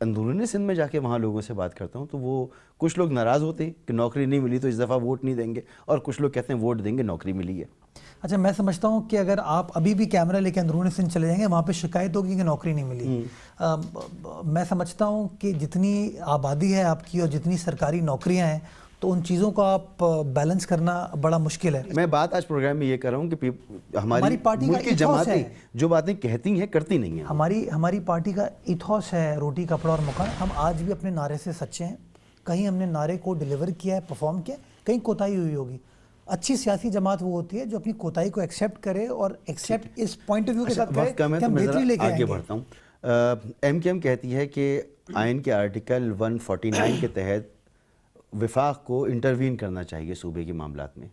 اندرون سندھ میں جا کے وہاں لوگوں سے بات کرتا ہوں تو وہ کچھ لوگ ناراض ہوتے ہیں کہ نوکری نہیں ملی تو اس دفعہ ووٹ نہیں دیں گے, اور کچھ لوگ کہتے ہیں ووٹ دیں گے, نوکری ملی ہے. اچھا میں سمجھتا ہوں کہ اگر آپ ابھی بھی کیمرہ لے کے اندرون سندھ چلے جائیں گے وہاں پہ شکایت ہوگی کہ نوکری نہیں ملی. میں سمجھتا ہوں کہ جتنی آبادی ہے آپ کی اور جتنی سرکاری نوکریاں ہیں تو ان چیزوں کو آپ بیلنس کرنا بڑا مشکل ہے. میں بات آج پروگرام میں یہ کر رہا ہوں کہ ہماری پارٹی کی جماعتیں جو باتیں کہتی ہیں کرتی نہیں ہیں. ہماری پارٹی کا ایتھوس ہے روٹی کپڑا اور مکان. ہم آج بھی اپنے نعرے سے سچے ہیں. کہیں ہم نے نعرے کو ڈیلیور کیا ہے, پرفارم کیا, کہیں کوتاہی ہوئی ہوگی. اچھی سیاسی جماعت وہ ہوتی ہے جو اپنی کوتاہی کو ایکسیپٹ کرے اور ایکسیپٹ اس پوائنٹ آف ویو کے ساتھ کرے کہ ہم بہتری لے کے آئیں گے. آگے بڑھتا ہوں. ایم کیو ایم کہتی ہے کہ آئین کے آرٹیکل 149 کے تحت وفاق کو انٹروین کرنا چاہیے صوبے کے معاملات میں.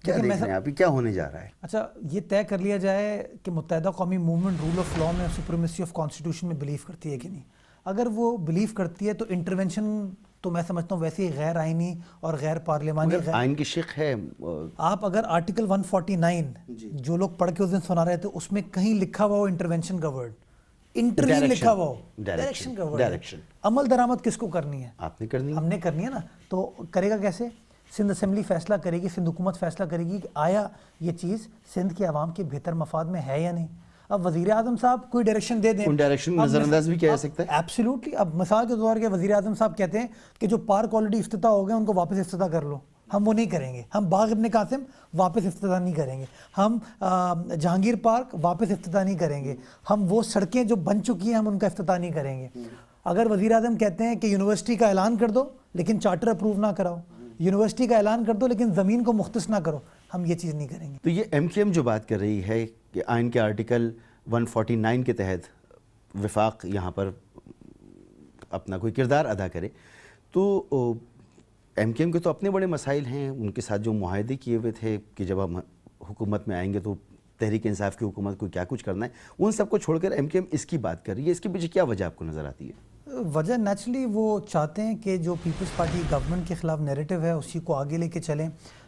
کیا دیکھ رہے ہیں آپ, کیا ہونے جا رہا ہے؟ اچھا یہ طے کر لیا جائے کہ متحدہ قومی موومنٹ رول آف لا میں سپریمیسی آف کانسٹیٹیوشن میں بلیو کرتی ہے کہ نہیں. اگر وہ بلیو کرتی ہے تو انٹرونشن تو میں سمجھتا ہوں ویسے ہی غیر آئینی اور غیر پارلیمانی. آئین کی شق ہے. آپ اگر آرٹیکل 149 جو لوگ پڑھ کے اس دن سنا رہے تھے اس میں کہیں لکھا ہوا ہو انٹرونشن کا ورڈ, انٹروین لکھا ہوا ہو, ڈائریکشن کا ورڈ. عمل درآمد کس کو کرنی ہے؟ آپ نے کرنی ہے. ہم نے کرنی ہے نا. تو کرے گا کیسے؟ سندھ اسمبلی فیصلہ کرے گی, سندھ حکومت فیصلہ کرے گی کہ آیا یہ چیز سندھ کے عوام کے بہتر مفاد میں ہے یا نہیں. اب وزیر اعظم صاحب کوئی ڈائریکشن دے دیں, ان ڈائریکشن نظر انداز بھی کیا جا سکتا ہے. ایبسلیوٹلی. اب مثال کے طور پہ وزیر اعظم صاحب کہتے ہیں کہ جو پارک آلریڈی افتتاح ہو گئے ان کو واپس افتتاح کر لو. ہم وہ نہیں کریں گے. ہم باغ ابن قاسم واپس افتتاح نہیں کریں گے. ہم جہانگیر پارک واپس افتتاح نہیں کریں گے. ہم وہ سڑکیں جو بن چکی ہیں ہم ان کا افتتاح نہیں کریں گے. اگر وزیر اعظم کہتے ہیں کہ یونیورسٹی کا اعلان کر دو لیکن چارٹر اپروو نہ کراؤ, یونیورسٹی کا اعلان کر دو لیکن زمین کو مختص نہ کرو, ہم یہ چیز نہیں کریں گے. تو یہ ایم کیو ایم جو بات کر رہی ہے کہ آئین کے آرٹیکل 149 کے تحت وفاق یہاں پر اپنا کوئی کردار ادا کرے, تو ایم کیو ایم کے تو اپنے بڑے مسائل ہیں. ان کے ساتھ جو معاہدے کیے ہوئے تھے کہ جب ہم حکومت میں آئیں گے تو تحریک انصاف کی حکومت کو کیا کچھ کرنا ہے, ان سب کو چھوڑ کر ایم کیو ایم اس کی بات کر رہی ہے. اس کے پیچھے کیا وجہ آپ کو نظر آتی ہے؟ وجہ نیچرلی وہ چاہتے ہیں کہ جو پیپلز پارٹی گورنمنٹ کے خلاف نیریٹو ہے اسی کو آگے لے کے چلیں.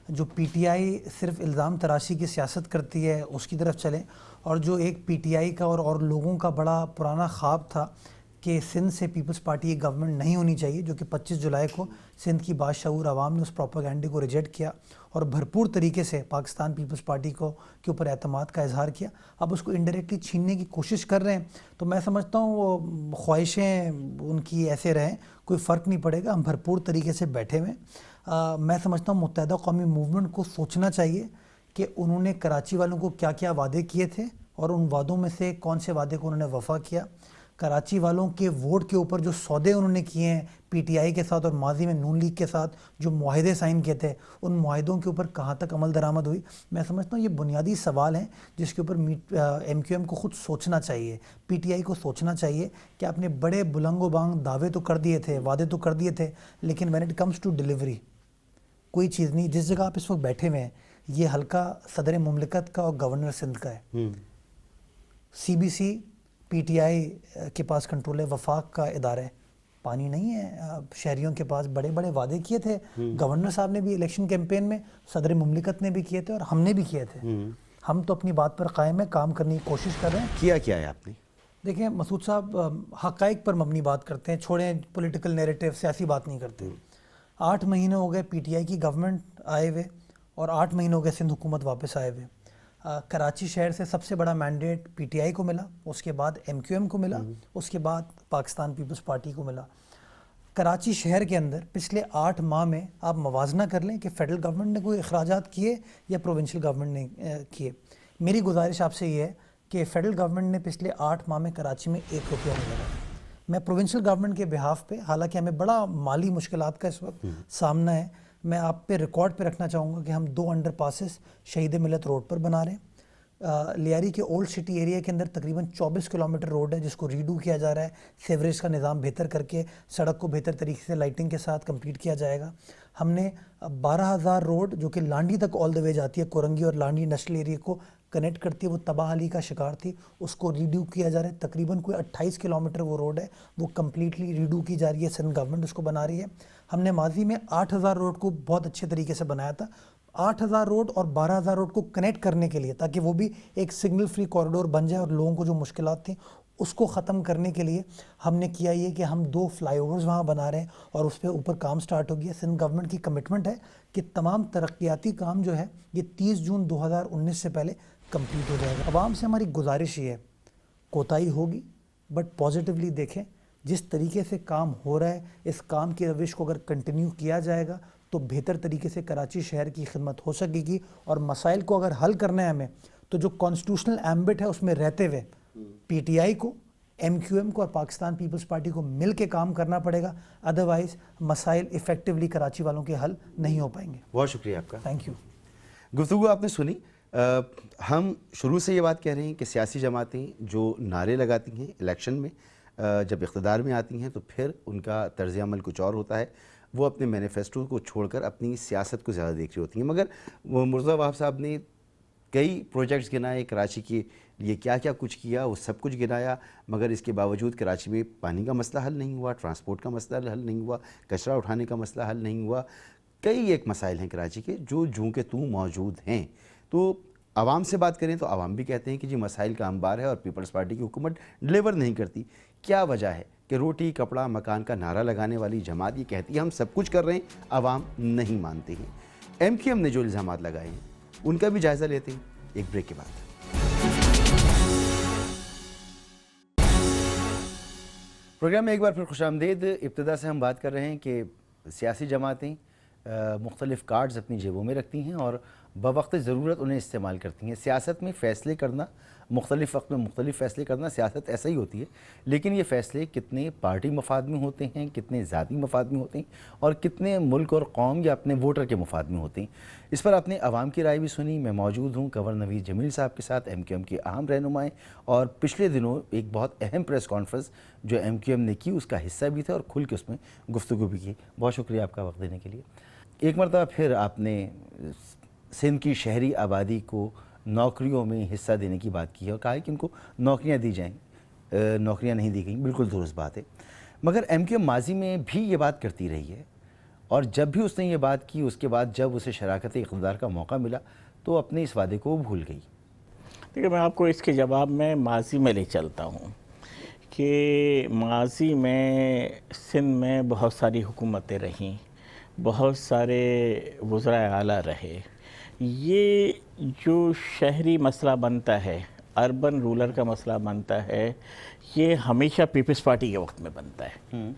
جو پی ٹی آئی صرف الزام تراشی کی سیاست کرتی ہے اس کی طرف چلیں, اور جو ایک پی ٹی آئی کا اور لوگوں کا بڑا پرانا خواب تھا کہ سندھ سے پیپلز پارٹی کی گورنمنٹ نہیں ہونی چاہیے, جو کہ 25 جولائی کو سندھ کی باشعور عوام نے اس پروپیگنڈے کو ریجیکٹ کیا اور بھرپور طریقے سے پاکستان پیپلز پارٹی کے اوپر اعتماد کا اظہار کیا. اب اس کو انڈائریکٹلی چھیننے کی کوشش کر رہے ہیں. تو میں سمجھتا ہوں وہ خواہشیں ان کی ایسے رہیں, کوئی فرق نہیں پڑے گا. ہم بھرپور طریقے سے بیٹھے ہوئے. میں سمجھتا ہوں متحدہ قومی موومنٹ کو سوچنا چاہیے کہ انہوں نے کراچی والوں کو کیا کیا وعدے کیے تھے اور ان وعدوں میں سے کون سے وعدے کو انہوں نے وفا کیا. کراچی والوں کے ووٹ کے اوپر جو سودے انہوں نے کیے ہیں پی ٹی آئی کے ساتھ اور ماضی میں نون لیگ کے ساتھ جو معاہدے سائن کیے تھے ان معاہدوں کے اوپر کہاں تک عمل درآمد ہوئی. میں سمجھتا ہوں یہ بنیادی سوال ہیں جس کے اوپر ایم کیو ایم کو خود سوچنا چاہیے, پی ٹی آئی کو سوچنا چاہیے کہ آپ نے بڑے بلند و بانگ دعوے تو کر دیے تھے, وعدے تو کر دیے تھے, لیکن when it comes to delivery کوئی چیز نہیں. جس جگہ آپ اس وقت بیٹھے ہوئے ہیں یہ حلقہ صدر مملکت کا اور گورنر سندھ کا ہے. C B C P T I کے پاس کنٹرول ہے, وفاق کا ادارہ ہے, پانی نہیں ہے شہریوں کے پاس. بڑے بڑے وعدے کیے تھے گورنر صاحب نے بھی الیکشن کیمپین میں, صدر مملکت نے بھی کیے تھے اور ہم نے بھی کیے تھے. ہم تو اپنی بات پر قائم ہے, کام کرنے کی کوشش کر رہے ہیں. کیا ہے آپ نے؟ دیکھیں مسعود صاحب حقائق پر مبنی بات کرتے ہیں, چھوڑیں پولیٹیکل نیریٹو, سیاسی بات نہیں کرتے. 8 مہینے ہو گئے پی ٹی آئی کی گورنمنٹ آئے ہوئے اور 8 مہینے ہو گئے سندھ حکومت واپس آئے ہوئے. کراچی شہر سے سب سے بڑا مینڈیٹ پی ٹی آئی کو ملا, اس کے بعد ایم کیو ایم کو ملا, اس کے بعد پاکستان پیپلز پارٹی کو ملا. کراچی شہر کے اندر پچھلے 8 ماہ میں آپ موازنہ کر لیں کہ فیڈرل گورنمنٹ نے کوئی اخراجات کیے یا پروونشل گورنمنٹ نے کیے. میری گزارش آپ سے یہ ہے کہ فیڈرل گورنمنٹ نے پچھلے 8 ماہ میں کراچی میں 1 روپیہ نہیں لگا. میں پروونشل گورنمنٹ کے بہاف پہ, حالانکہ ہمیں بڑا مالی مشکلات کا اس وقت سامنا ہے, میں آپ پہ ریکارڈ پہ رکھنا چاہوں گا کہ ہم 2 انڈر پاسز شہید ملت روڈ پر بنا رہے ہیں. لیاری کے اولڈ سٹی ایریا کے اندر تقریباً 24 کلومیٹر روڈ ہے جس کو ریڈو کیا جا رہا ہے, سیوریج کا نظام بہتر کر کے سڑک کو بہتر طریقے سے لائٹنگ کے ساتھ کمپلیٹ کیا جائے گا. ہم نے 12,000 روڈ جو کہ لانڈی تک آل دا وے جاتی ہے, کورنگی اور لانڈی انڈسٹریل ایریا کو کنیکٹ کرتی ہے, وہ تباہ حالی کا شکار تھی, اس کو ریڈو کیا جا رہا ہے. تقریباً کوئی 28 کلومیٹر وہ روڈ ہے, وہ کمپلیٹلی ریڈو کی جا رہی ہے, سندھ گورنمنٹ اس کو بنا رہی ہے. ہم نے ماضی میں 8,000 روڈ کو بہت اچھے طریقے سے بنایا تھا. 8,000 روڈ اور 12,000 روڈ کو کنیکٹ کرنے کے لیے تاکہ وہ بھی ایک سگنل فری کوریڈور بن جائے اور لوگوں کو جو مشکلات تھیں اس کو ختم کرنے کے لیے ہم نے کیا یہ کہ ہم 2 فلائی اوورز وہاں بنا رہے ہیں اور اس پہ اوپر کام سٹارٹ ہو گیا. سندھ گورنمنٹ کی کمٹمنٹ ہے کہ تمام ترقیاتی کام جو ہے یہ 30 جون 2019 سے پہلے کمپلیٹ ہو جائے گا. عوام سے ہماری گزارش یہ ہے کوتاہی ہوگی بٹ پازیٹیولی دیکھیں. جس طریقے سے کام ہو رہا ہے اس کام کی روش کو اگر کنٹینیو کیا جائے گا تو بہتر طریقے سے کراچی شہر کی خدمت ہو سکے گی. اور مسائل کو اگر حل کرنا ہے ہمیں تو جو کانسٹیٹیوشنل ایمبٹ ہے اس میں رہتے ہوئے پی ٹی آئی کو, ایم کیو ایم کو اور پاکستان پیپلز پارٹی کو مل کے کام کرنا پڑے گا. ادروائز مسائل ایفیکٹولی کراچی والوں کے حل نہیں ہو پائیں گے. بہت شکریہ آپ کا. Thank you. گفتگو آپ نے سنی. ہم شروع سے یہ بات کہہ رہے ہیں کہ سیاسی جماعتیں جو نعرے لگاتی ہیں الیکشن میں, جب اقتدار میں آتی ہیں تو پھر ان کا طرز عمل کچھ اور ہوتا ہے. وہ اپنے مینیفیسٹو کو چھوڑ کر اپنی سیاست کو زیادہ دیکھ رہی ہوتی ہیں. مگر مرتضیٰ وہاب صاحب نے کئی پروجیکٹس گنائے, کراچی کے لیے کیا کیا کچھ کیا وہ سب کچھ گنایا, مگر اس کے باوجود کراچی میں پانی کا مسئلہ حل نہیں ہوا, ٹرانسپورٹ کا مسئلہ حل نہیں ہوا, کچرا اٹھانے کا مسئلہ حل نہیں ہوا. کئی ایک مسائل ہیں کراچی کے جو کہ موجود ہیں. تو عوام سے بات کریں تو عوام بھی کہتے ہیں کہ جی مسائل کا انبار ہے اور پیپلز پارٹی کی حکومت ڈیلیور نہیں کرتی. کیا وجہ ہے کہ روٹی کپڑا مکان کا نعرہ لگانے والی جماعت یہ کہتی ہے ہم سب کچھ کر رہے ہیں, عوام نہیں مانتے ہیں. ایم کیو ایم نے جو الزامات لگائے ہیں ان کا بھی جائزہ لیتے ہیں ایک بریک کے بعد. پروگرام میں ایک بار پھر خوش آمدید. ابتدا سے ہم بات کر رہے ہیں کہ سیاسی جماعتیں مختلف کارڈز اپنی جیبوں میں رکھتی ہیں اور بوقت ضرورت انہیں استعمال کرتی ہیں. سیاست میں فیصلے کرنا, مختلف وقت میں مختلف فیصلے کرنا سیاست ایسا ہی ہوتی ہے, لیکن یہ فیصلے کتنے پارٹی مفاد میں ہوتے ہیں, کتنے ذاتی مفاد میں ہوتے ہیں اور کتنے ملک اور قوم یا اپنے ووٹر کے مفاد میں ہوتے ہیں. اس پر آپ نے عوام کی رائے بھی سنی. میں موجود ہوں کنور نوید جمیل صاحب کے ساتھ, ایم کیو ایم کے اہم رہنمائیں, اور پچھلے دنوں ایک بہت اہم پریس کانفرنس جو ایم کیو ایم نے کی اس کا حصہ بھی تھا اور کھل کے اس میں گفتگو بھی کی. بہت شکریہ آپ کا وقت دینے کے لیے. ایک مرتبہ پھر آپ نے سندھ کی شہری آبادی کو نوکریوں میں حصہ دینے کی بات کی ہے اور کہا ہے کہ ان کو نوکریاں دی جائیں. نوکریاں نہیں دی گئیں, بالکل درست بات ہے. مگر ایم کیو ایم ماضی میں بھی یہ بات کرتی رہی ہے اور جب بھی اس نے یہ بات کی اس کے بعد جب اسے شراکت اقتدار کا موقع ملا تو اپنے اس وعدے کو بھول گئی. دیکھیں میں آپ کو اس کے جواب میں ماضی میں لے چلتا ہوں کہ ماضی میں سندھ میں بہت ساری حکومتیں رہیں, بہت سارے وزرائے اعلیٰ رہے. یہ جو شہری مسئلہ بنتا ہے, اربن رولر کا مسئلہ بنتا ہے, یہ ہمیشہ پیپلز پارٹی کے وقت میں بنتا ہے.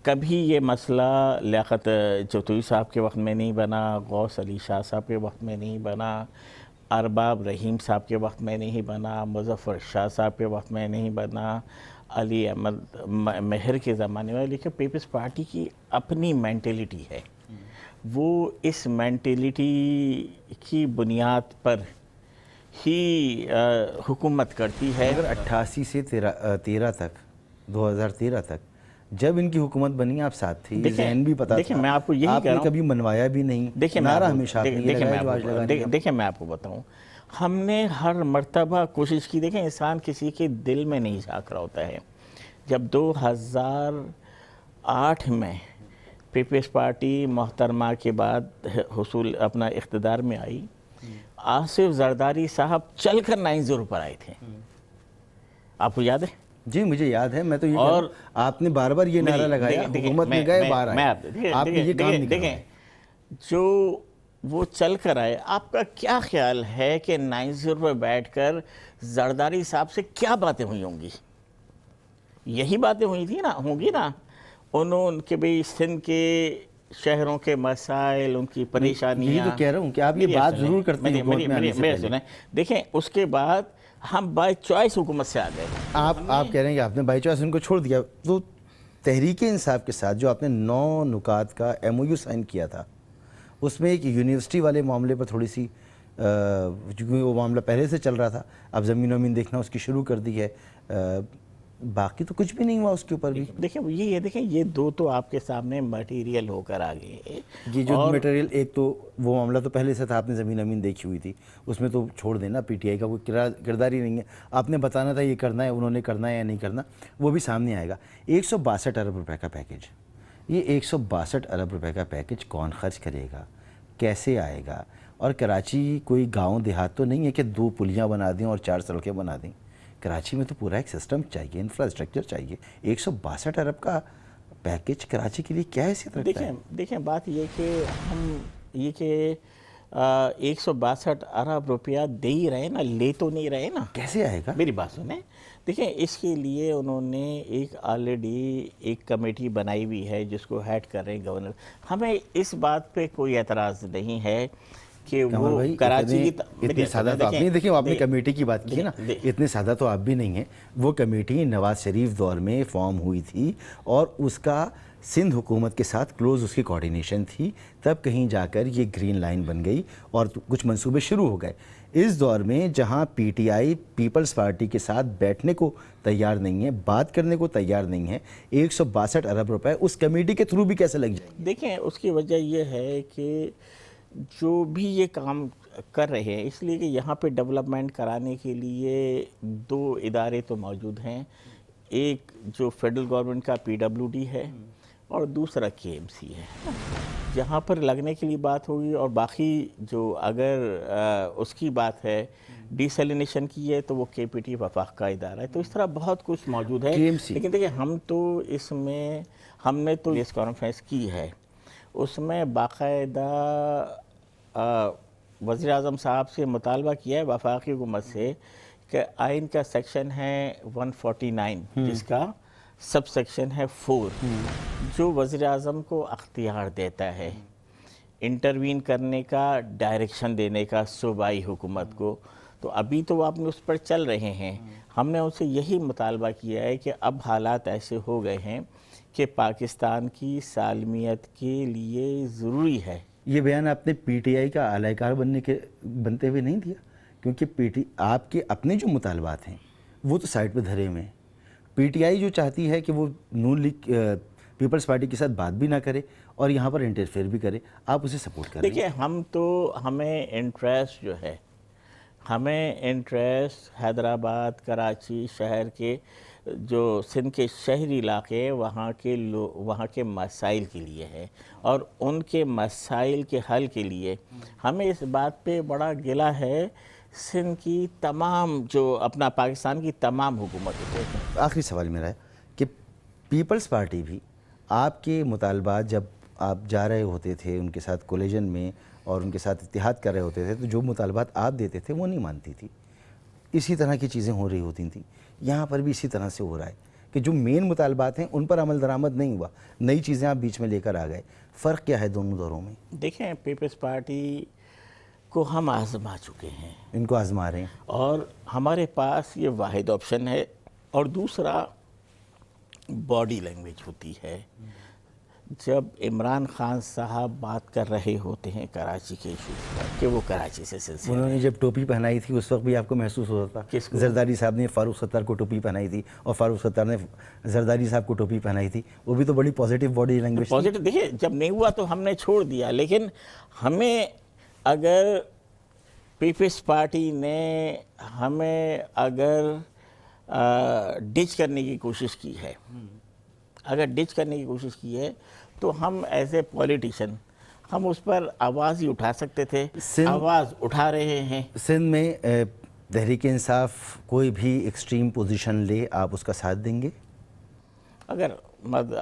کبھی یہ مسئلہ لیاقت جوتوئی صاحب کے وقت میں نہیں بنا, غوث علی شاہ صاحب کے وقت میں نہیں بنا, ارباب رحیم صاحب کے وقت میں نہیں بنا, مظفر شاہ صاحب کے وقت میں نہیں بنا, علی احمد مہر کے زمانے میں. لیکن پیپلز پارٹی کی اپنی مینٹیلٹی ہے, وہ اس مینٹیلٹی کی بنیاد پر ہی حکومت کرتی ہے. اگر 88 سے 2013 تک جب ان کی حکومت بنی آپ ساتھ تھے, ذہن بھی پتا تھا, میں آپ کو یہی آپ نے کبھی منوایا بھی نہیں, نعرہ ہمیشہ آپ نے یہ لگایا جو آج لگانے کا. دیکھیں میں آپ کو بتاؤں, ہم نے ہر مرتبہ کوشش کی. دیکھیں انسان کسی کے دل میں نہیں جھانک رہا ہوتا ہے. جب 2008 میں پیپلز پارٹی محترمہ کے بعد حصول اپنا اقتدار میں آئی, آصف زرداری صاحب چل کر 9-0 پر آئے تھے. آپ کو یاد ہے؟ جی مجھے یاد ہے. میں تو یہ اور آپ نے بار بار یہ نعرہ لگایا, حکومت میں گئے باہر آئے, آپ نے یہ کام نہیں کیا. دیکھیں جو وہ چل کر آئے, آپ کا کیا خیال ہے کہ 9-0 پر بیٹھ کر زرداری صاحب سے کیا باتیں ہوئی ہوں گی؟ یہی باتیں ہوئی تھی نا, ہوں گی نا. ان کے بھی سندھ کے شہروں کے مسائل, ان کی پریشانیاں. یہی تو کہہ رہا ہوں کہ آپ یہ بات ضرور کرتے ہیں حکومت میں آنے سے پہلے. سنیں, دیکھیں اس کے بعد ہم بائی چوائس حکومت سے آ گئے. آپ کہہ رہے ہیں کہ آپ نے بائی چوائس ان کو چھوڑ دیا. تو تحریک انصاف کے ساتھ جو آپ نے 9 نکات کا MOU سائن کیا تھا, اس میں ایک یونیورسٹی والے معاملے پر تھوڑی سی, کیونکہ وہ معاملہ پہلے سے چل رہا تھا, اب زمین و امین دیکھنا اس کی شروع کر دی ہے, باقی تو کچھ بھی نہیں ہوا اس کے اوپر بھی. دیکھیں یہ 2 تو آپ کے سامنے مٹیریل ہو کر آ گئے. یہ جو مٹیریل, ایک تو وہ معاملہ تو پہلے سے تھا, آپ نے زمین امین دیکھی ہوئی تھی, اس میں تو چھوڑ دینا, پی ٹی آئی کا کوئی کردار ہی نہیں ہے. آپ نے بتانا تھا یہ کرنا ہے, انہوں نے کرنا ہے یا نہیں کرنا, وہ بھی سامنے آئے گا. 162 ارب روپے کا پیکیج, یہ 162 ارب روپے کا پیکیج کون خرچ کرے گا, کیسے آئے گا؟ اور کراچی کوئی گاؤں دیہات تو نہیں ہے کہ 2 پلیاں بنا دیں اور 4 سڑکیں بنا دیں. कराची में तो पूरा एक सिस्टम चाहिए, इंफ्रास्ट्रक्चर चाहिए। 162 अरब का पैकेज कराची के लिए क्या हैसियत रखता है? देखें बात ये कि हम ये कि 162 अरब रुपया दे ही रहे ना, ले तो नहीं रहे ना। कैसे आएगा? मेरी बात सुने, देखें इसके लिए उन्होंने एक ऑलरेडी एक कमेटी बनाई हुई है जिसको हेड कर रहे हैं गवर्नर। हमें इस बात पे कोई एतराज़ नहीं है कि वो कराची की इतने सादा तो आप नहीं, देखिए आपने कमेटी की बात की है ना, इतने सादा तो आप भी नहीं हैं। वो कमेटी नवाज शरीफ दौर में फॉर्म हुई थी और उसका सिंध हुकूमत के साथ क्लोज उसकी कोऑर्डिनेशन थी, तब कहीं जाकर ये ग्रीन लाइन बन गई और कुछ मंसूबे शुरू हो गए। इस दौर में जहां पीटीआई पीपल्स पार्टी के साथ बैठने को तैयार नहीं है, बात करने को तैयार नहीं है, 162 अरब रुपए उस कमेटी के थ्रू भी कैसे लग जाएंगे? देखें उसकी वजह यह है कि जो भी ये काम कर रहे हैं, इसलिए कि यहाँ पे डेवलपमेंट कराने के लिए 2 इदारे तो मौजूद हैं। एक जो फेडरल गवर्नमेंट का PWD है और दूसरा KMC है, जहाँ पर लगने के लिए बात होगी। और बाकी जो अगर उसकी बात है डिसैलिनेशन की है तो वो KPT वफाक का इदारा है। तो इस तरह बहुत कुछ मौजूद है। लेकिन देखिए हम तो इसमें हमने तो प्रेस कॉन्फ्रेंस की है, उसमें बाकायदा वज़ीर आज़म साहब से मुतालबा किया है वफाकी हुकूमत से कि आइन का सेक्शन है 149 जिसका सब सेक्शन है 4 जो वज़ीर आज़म को अख्तियार देता है इंटरवीन करने का, डायरेक्शन देने का सूबाई हुकूमत को। तो अभी तो आपने उस पर चल रहे हैं। हमने उनसे यही मुतालबा किया है कि अब हालात ऐसे हो गए हैं कि पाकिस्तान की सालमियत के लिए ज़रूरी है। ये बयान आपने PTI का आलाकार बनते हुए नहीं दिया, क्योंकि आपके अपने जो मुतालबात हैं वो तो साइड पे धरे हुए हैं। PTI जो चाहती है कि वो नून लीग पीपल्स पार्टी के साथ बात भी ना करे और यहाँ पर इंटरफेयर भी करे, आप उसे सपोर्ट करें। देखिए हमें इंटरेस्ट जो है, हमें इंटरेस्ट हैदराबाद कराची शहर के जो सिंध के शहरी इलाके वहाँ के मसाइल के लिए है और उनके मसाइल के हल के लिए हमें इस बात पे बड़ा गिला है सिंध की तमाम जो अपना पाकिस्तान की तमाम हुकूमत। आखिरी सवाल मेरा है कि पीपल्स पार्टी भी आपके मुतालबात जब आप जा रहे होते थे उनके साथ कोलिजन में और उनके साथ इत्तेहाद कर रहे होते थे तो जो मुतालबात आप देते थे वो नहीं मानती थी। इसी तरह की चीज़ें हो रही होती थी, यहाँ पर भी इसी तरह से हो रहा है कि जो मेन मुतालबात हैं उन पर अमल दरामद नहीं हुआ, नई चीज़ें आप बीच में लेकर आ गए। फ़र्क क्या है दोनों दौरों में? देखें पीपल्स पार्टी को हम आजमा चुके हैं, इनको आजमा रहे हैं और हमारे पास ये वाहिद ऑप्शन है। और दूसरा बॉडी लैंग्वेज होती है। जब इमरान खान साहब बात कर रहे होते हैं कराची के इशूज़ पर कि वो कराची से सिलसिला, उन्होंने जब टोपी पहनाई थी उस वक्त भी आपको महसूस होता था? किसको? जरदारी साहब ने फारूक सत्तार को टोपी पहनाई थी और फारूक सत्तार ने जरदारी साहब को टोपी पहनाई थी, वो भी तो बड़ी पॉजिटिव बॉडी लैंग्वेज। पॉजिटिव देखिए जब नहीं हुआ तो हमने छोड़ दिया, लेकिन हमें अगर पीपल्स पार्टी ने हमें अगर डिच करने की कोशिश की है, अगर डिच करने की कोशिश की है तो हम एज ए पॉलिटिशियन हम उस पर आवाज़ ही उठा सकते थे, आवाज़ उठा रहे हैं। सिंध में तहरीक इंसाफ कोई भी एक्सट्रीम पोजीशन ले आप उसका साथ देंगे? अगर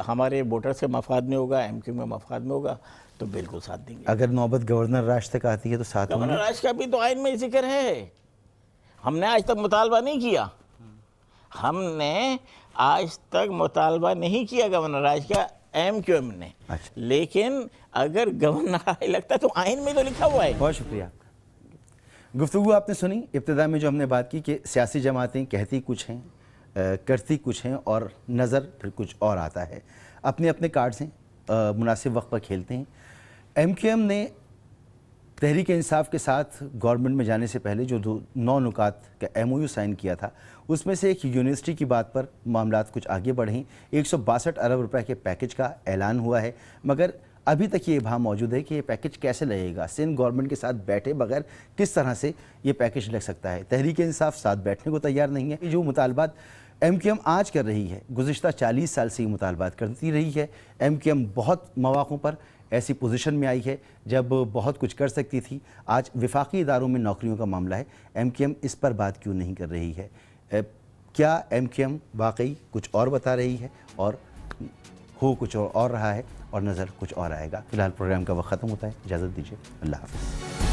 हमारे वोटर से मफाद में होगा, MQ में मफाद में होगा तो बिल्कुल साथ देंगे। अगर नौबत गवर्नर राज तक आती है तो साथ होंगे? गवर्नर राज का भी तो आइन में जिक्र है, हमने आज तक मुतालबा नहीं किया, हमने आज तक मुतालबा नहीं किया गवर्नर राज का MQM ने। अच्छा। लेकिन अगर गवर्नर राज लगता है तो आइन में तो लिखा हुआ है। बहुत शुक्रिया। गुफ्तगू आपने सुनी। इब्तिदा में जो हमने बात की कि सियासी जमातें कहती कुछ हैं, करती कुछ हैं और नज़र फिर कुछ और आता है। अपने अपने कार्ड्स हैं, मुनासिब वक्त पर खेलते हैं। MQM ने तहरीक इंसाफ के साथ गवर्नमेंट में जाने से पहले जो 9 नुकात का MOU साइन किया था उसमें से एक यूनिवर्सिटी की बात पर मामलात कुछ आगे बढ़े। 162 अरब रुपए के पैकेज का ऐलान हुआ है, मगर अभी तक ये भाव मौजूद है कि ये पैकेज कैसे लगेगा, सिंध गवर्नमेंट के साथ बैठे बगैर किस तरह से ये पैकेज लग सकता है। तहरीक इंसाफ साथ बैठने को तैयार नहीं है। जो मुतालबात MQM आज कर रही है, गुज़िश्ता 40 साल से ये मुतालबात करती रही है। MQM बहुत मौक़ों पर ऐसी पोजीशन में आई है जब बहुत कुछ कर सकती थी। आज विफाकी इदारों में नौकरियों का मामला है, MQM इस पर बात क्यों नहीं कर रही है? کیا MQM واقعی کچھ اور بتا رہی ہے اور ہو کچھ اور رہا ہے اور نظر کچھ اور آئے گا؟ فی الحال پروگرام کا وقت ختم ہوتا ہے، اجازت دیجیے، اللہ حافظ۔